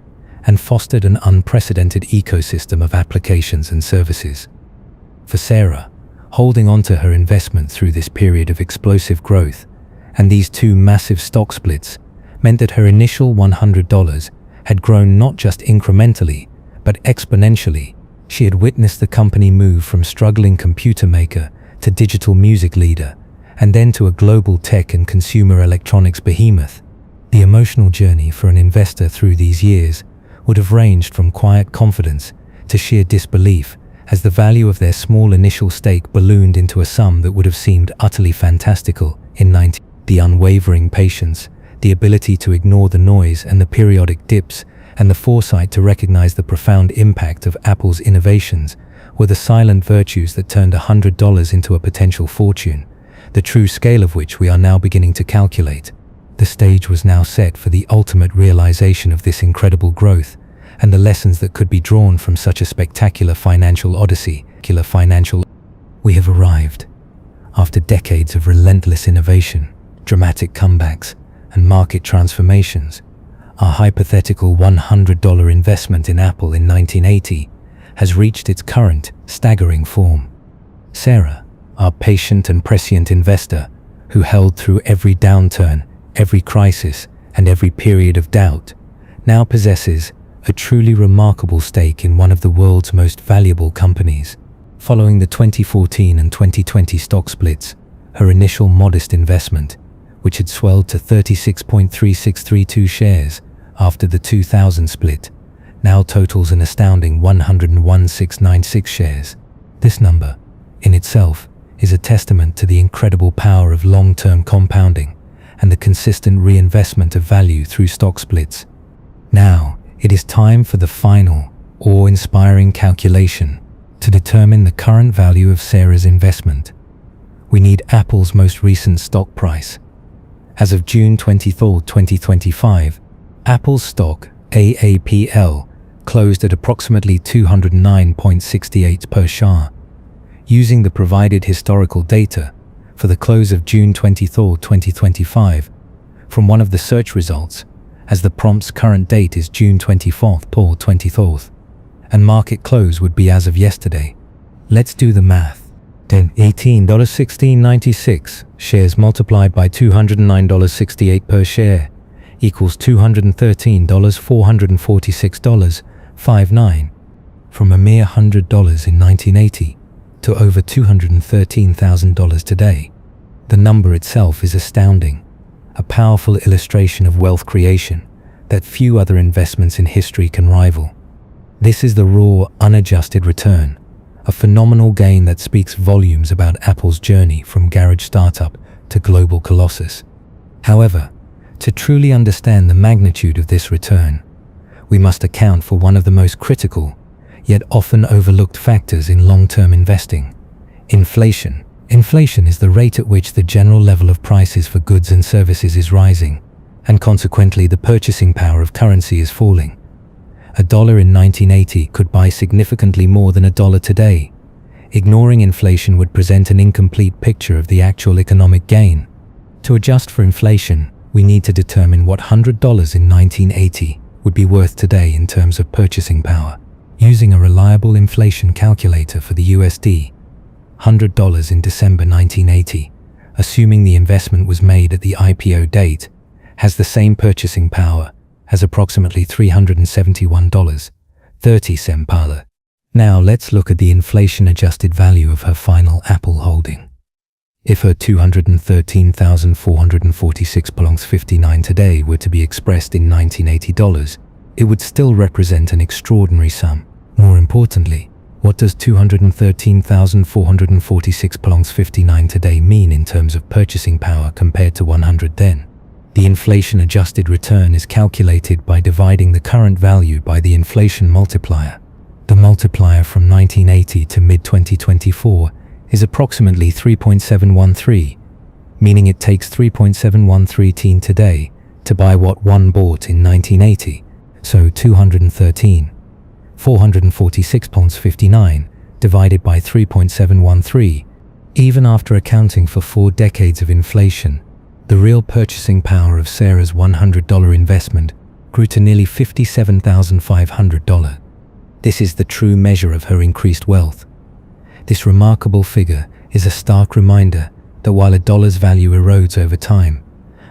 and fostered an unprecedented ecosystem of applications and services. For Sarah, holding on to her investment through this period of explosive growth and these 2 massive stock splits meant that her initial $100 had grown not just incrementally, but exponentially. She had witnessed the company move from struggling computer maker to digital music leader, and then to a global tech and consumer electronics behemoth. The emotional journey for an investor through these years would have ranged from quiet confidence to sheer disbelief as the value of their small initial stake ballooned into a sum that would have seemed utterly fantastical in 90. The unwavering patience, the ability to ignore the noise and the periodic dips, and the foresight to recognize the profound impact of Apple's innovations were the silent virtues that turned $100 into a potential fortune, the true scale of which we are now beginning to calculate. The stage was now set for the ultimate realization of this incredible growth and the lessons that could be drawn from such a spectacular financial odyssey. We have arrived. After decades of relentless innovation, dramatic comebacks, and market transformations, our hypothetical $100 investment in Apple in 1980 has reached its current, staggering form. Sarah, our patient and prescient investor, who held through every downturn, every crisis, and every period of doubt, now possesses a truly remarkable stake in one of the world's most valuable companies. Following the 2014 and 2020 stock splits, her initial modest investment, which had swelled to 36.3632 shares after the 2000 split, now totals an astounding 101,696 shares. This number, in itself, is a testament to the incredible power of long-term compounding and the consistent reinvestment of value through stock splits. Now, it is time for the final, awe-inspiring calculation to determine the current value of Sarah's investment. We need Apple's most recent stock price. As of June 23, 2025, Apple's stock, AAPL, closed at approximately $209.68 per share. Using the provided historical data for the close of June 23, 2025, from one of the search results, as the prompt's current date is June 24, 2024, and market close would be as of yesterday. Let's do the math. Then $18.1696 shares multiplied by $209.68 per share equals $213,446.59. From a mere $100 in 1980 to over $213,000 today. The number itself is astounding, a powerful illustration of wealth creation that few other investments in history can rival. This is the raw, unadjusted return, a phenomenal gain that speaks volumes about Apple's journey from garage startup to global colossus. However, to truly understand the magnitude of this return, we must account for one of the most critical, yet often overlooked factors in long-term investing: inflation. Inflation is the rate at which the general level of prices for goods and services is rising, and consequently the purchasing power of currency is falling. $1 in 1980 could buy significantly more than $1 today. Ignoring inflation would present an incomplete picture of the actual economic gain. To adjust for inflation, we need to determine what $100 in 1980 would be worth today in terms of purchasing power. Using a reliable inflation calculator for the USD $100 in December 1980, assuming the investment was made at the IPO date, has the same purchasing power as approximately $371.30. Now let's look at the inflation-adjusted value of her final Apple holding. If her $213,446.59 today were to be expressed in 1980 dollars, it would still represent an extraordinary sum. More importantly, what does $213,446.59 today mean in terms of purchasing power compared to 100 then? The inflation-adjusted return is calculated by dividing the current value by the inflation multiplier. The multiplier from 1980 to mid-2024 is approximately 3.713, meaning it takes 3.713 today to buy what one bought in 1980, so 213,446.59 divided by 3.713. Even after accounting for 4 decades of inflation, the real purchasing power of Sarah's $100 investment grew to nearly $57,500. This is the true measure of her increased wealth. This remarkable figure is a stark reminder that while a dollar's value erodes over time,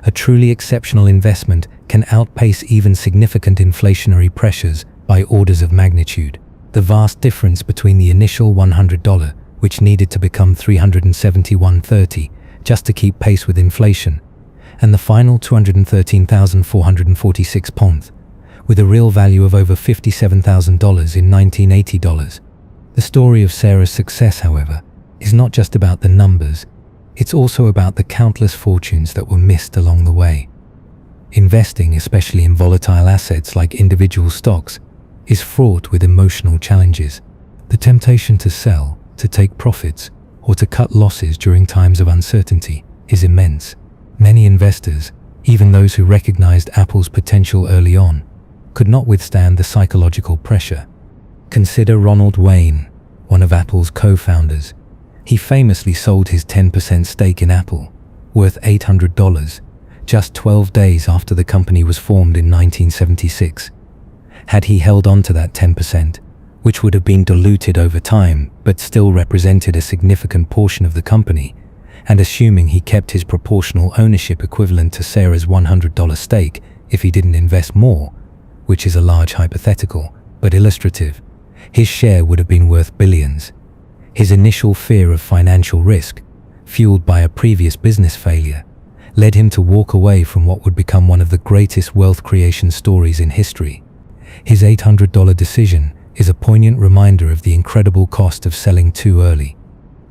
a truly exceptional investment can outpace even significant inflationary pressures by orders of magnitude. The vast difference between the initial $100, which needed to become $371.30 just to keep pace with inflation, and the final $213,446, with a real value of over $57,000 in 1980 dollars. The story of Sarah's success, however, is not just about the numbers, it's also about the countless fortunes that were missed along the way. Investing, especially in volatile assets like individual stocks, is fraught with emotional challenges. The temptation to sell, to take profits, or to cut losses during times of uncertainty is immense. Many investors, even those who recognized Apple's potential early on, could not withstand the psychological pressure. Consider Ronald Wayne, one of Apple's co-founders. He famously sold his 10% stake in Apple, worth $800, just 12 days after the company was formed in 1976. Had he held on to that 10%, which would have been diluted over time but still represented a significant portion of the company, and assuming he kept his proportional ownership equivalent to Sarah's $100 stake if he didn't invest more, which is a large hypothetical but illustrative, his share would have been worth billions. His initial fear of financial risk, fueled by a previous business failure, led him to walk away from what would become one of the greatest wealth creation stories in history. His $800 decision is a poignant reminder of the incredible cost of selling too early.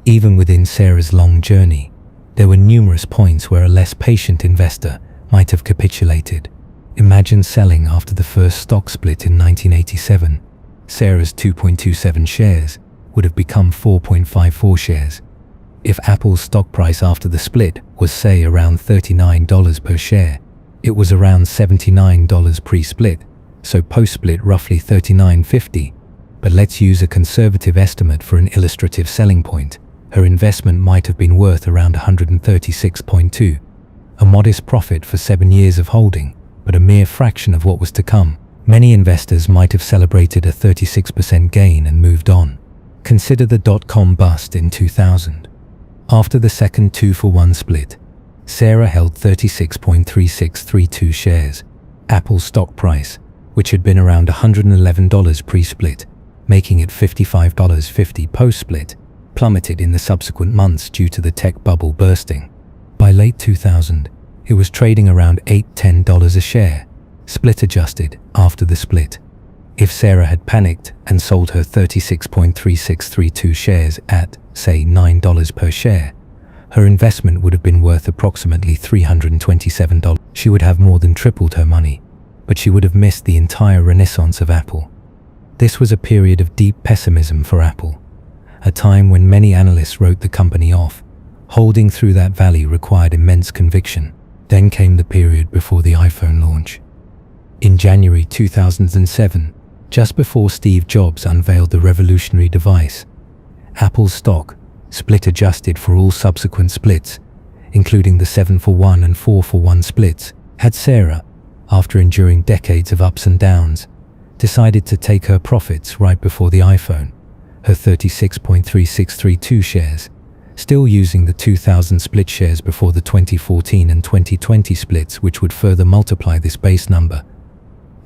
Even within Sarah's long journey, there were numerous points where a less patient investor might have capitulated. Imagine selling after the first stock split in 1987. Sarah's 2.27 shares would have become 4.54 shares. If Apple's stock price after the split was, say, around $39 per share, it was around $79 pre-split, so post-split roughly $39.50. But let's use a conservative estimate for an illustrative selling point. Her investment might have been worth around $136.2, a modest profit for 7 years of holding, but a mere fraction of what was to come. Many investors might have celebrated a 36% gain and moved on. Consider the dot-com bust in 2000. After the second 2-for-1 split, Sarah held 36.3632 shares. Apple's stock price, which had been around $111 pre-split, making it $55.50 post-split, plummeted in the subsequent months due to the tech bubble bursting. By late 2000, it was trading around $8–10 a share, split adjusted after the split. If Sarah had panicked and sold her 36.3632 shares at, say, $9 per share, her investment would have been worth approximately $327. She would have more than tripled her money, but she would have missed the entire renaissance of Apple. This was a period of deep pessimism for Apple, a time when many analysts wrote the company off. Holding through that valley required immense conviction. Then came the period before the iPhone launch. In January 2007, just before Steve Jobs unveiled the revolutionary device, Apple's stock, split adjusted for all subsequent splits, including the 7-for-1 and 4-for-1 splits, had Sarah, after enduring decades of ups and downs, decided to take her profits right before the iPhone, her 36.3632 shares, still using the 2000 split shares before the 2014 and 2020 splits, which would further multiply this base number.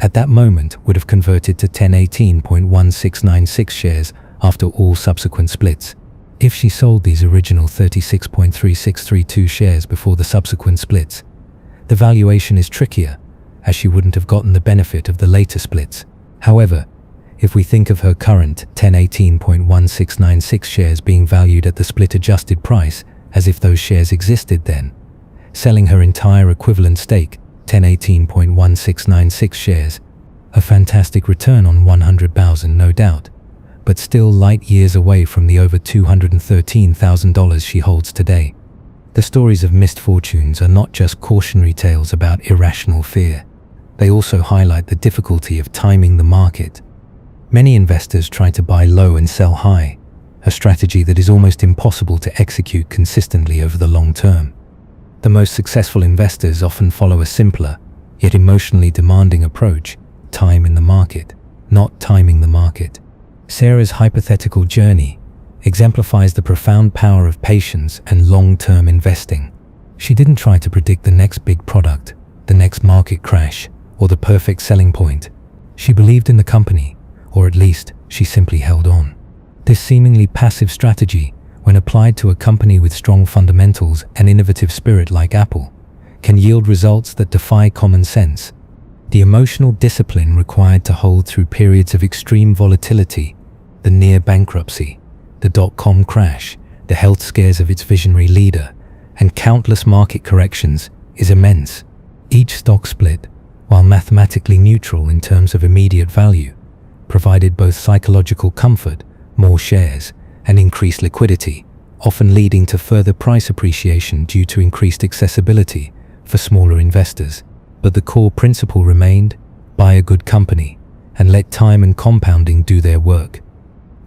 At that moment would have converted to 1018.1696 shares after all subsequent splits. If she sold these original 36.3632 shares before the subsequent splits, the valuation is trickier, as she wouldn't have gotten the benefit of the later splits. However, if we think of her current 1018.1696 shares being valued at the split-adjusted price as if those shares existed then, selling her entire equivalent stake, 1018.1696 shares, a fantastic return on 100,000 no doubt, but still light years away from the over $213,000 she holds today. The stories of missed fortunes are not just cautionary tales about irrational fear. They also highlight the difficulty of timing the market. Many investors try to buy low and sell high, a strategy that is almost impossible to execute consistently over the long term. The most successful investors often follow a simpler, yet emotionally demanding approach: time in the market, not timing the market. Sarah's hypothetical journey exemplifies the profound power of patience and long-term investing. She didn't try to predict the next big product, the next market crash, or the perfect selling point. She believed in the company, or at least she simply held on. This seemingly passive strategy, when applied to a company with strong fundamentals and innovative spirit like Apple, can yield results that defy common sense. The emotional discipline required to hold through periods of extreme volatility, the near bankruptcy, the dot-com crash, the health scares of its visionary leader, and countless market corrections is immense. Each stock split, while mathematically neutral in terms of immediate value, provided both psychological comfort, more shares, and increased liquidity, often leading to further price appreciation due to increased accessibility for smaller investors. But the core principle remained: buy a good company and let time and compounding do their work.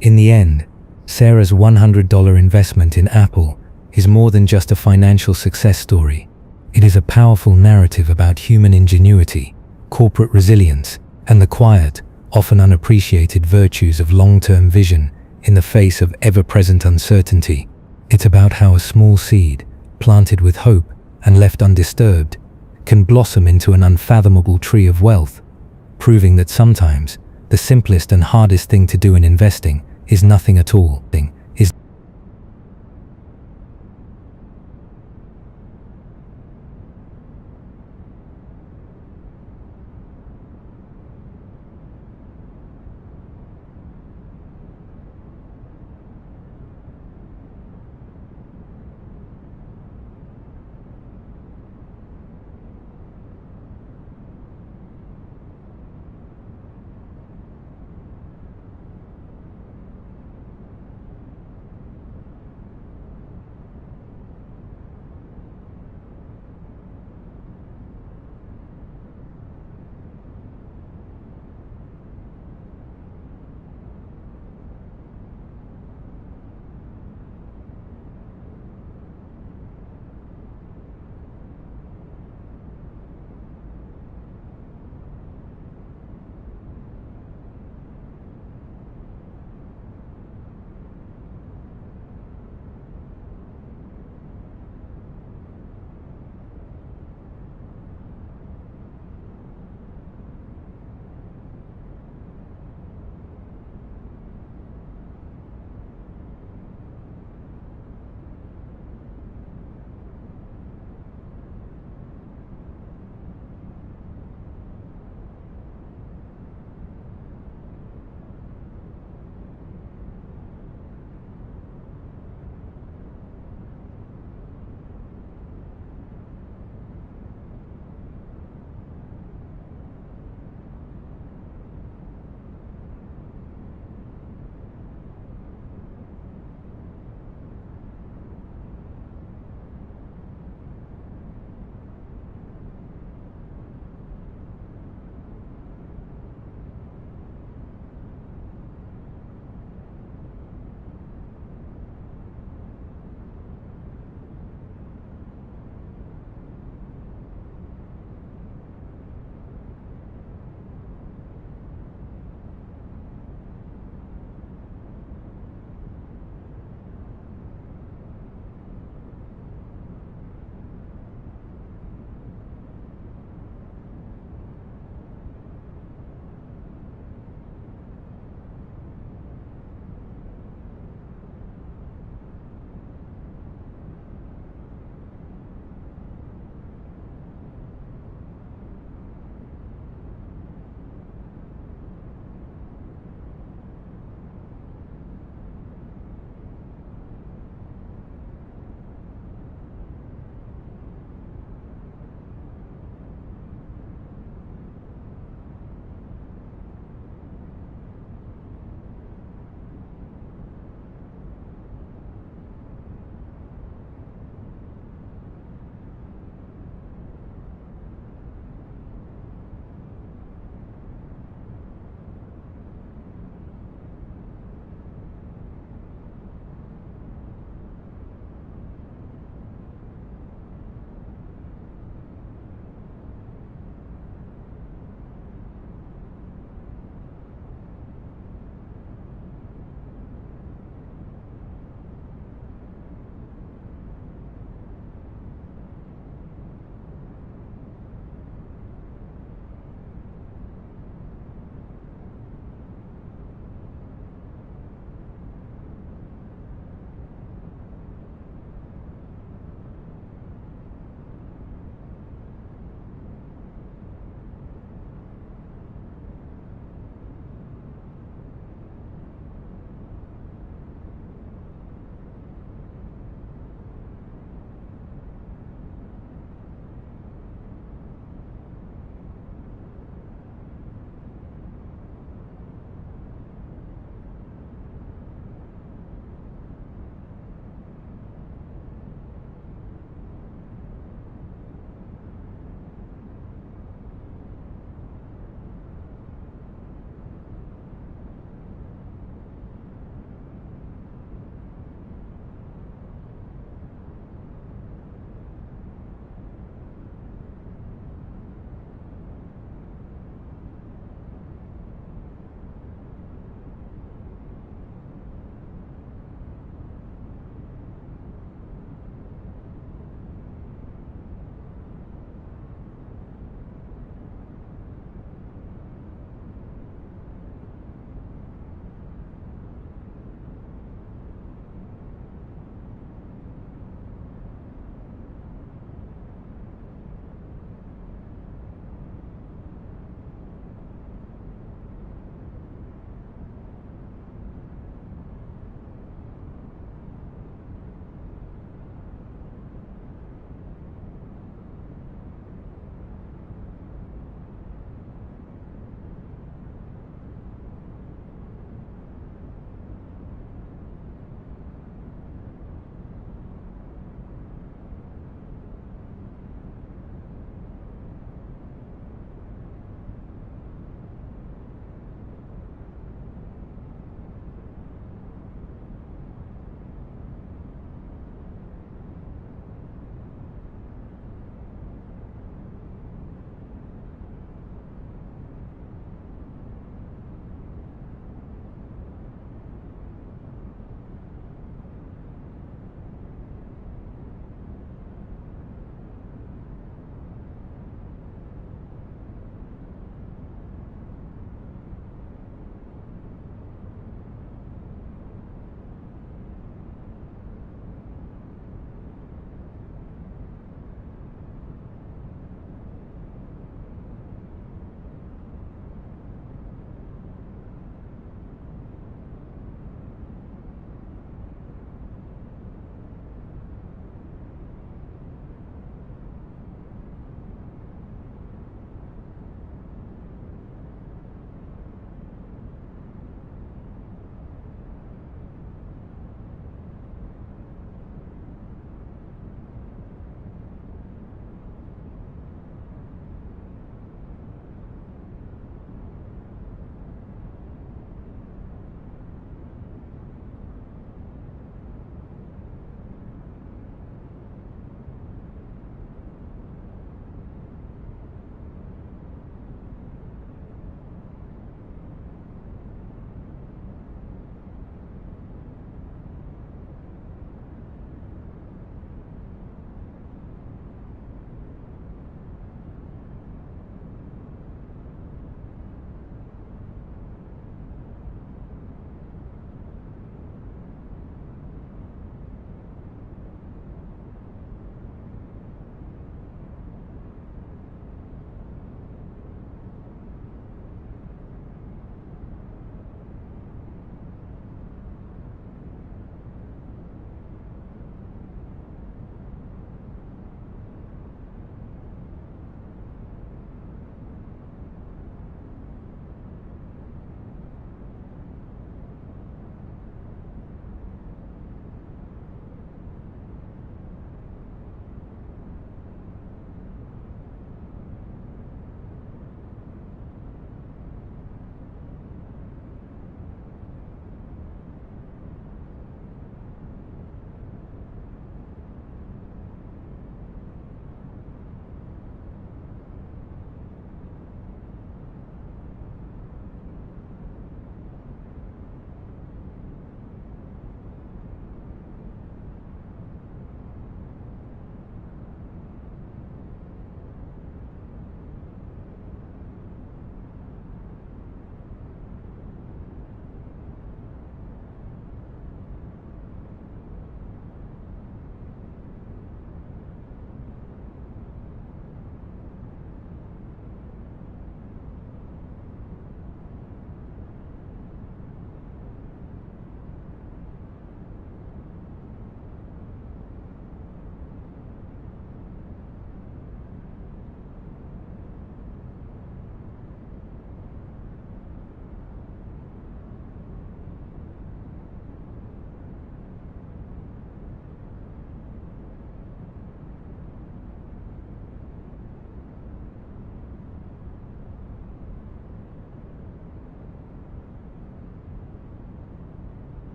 In the end, Sarah's $100 investment in Apple is more than just a financial success story. It is a powerful narrative about human ingenuity, corporate resilience, and the quiet, often unappreciated virtues of long-term vision in the face of ever-present uncertainty. It's about how a small seed, planted with hope and left undisturbed, can blossom into an unfathomable tree of wealth, proving that sometimes the simplest and hardest thing to do in investing is nothing at all.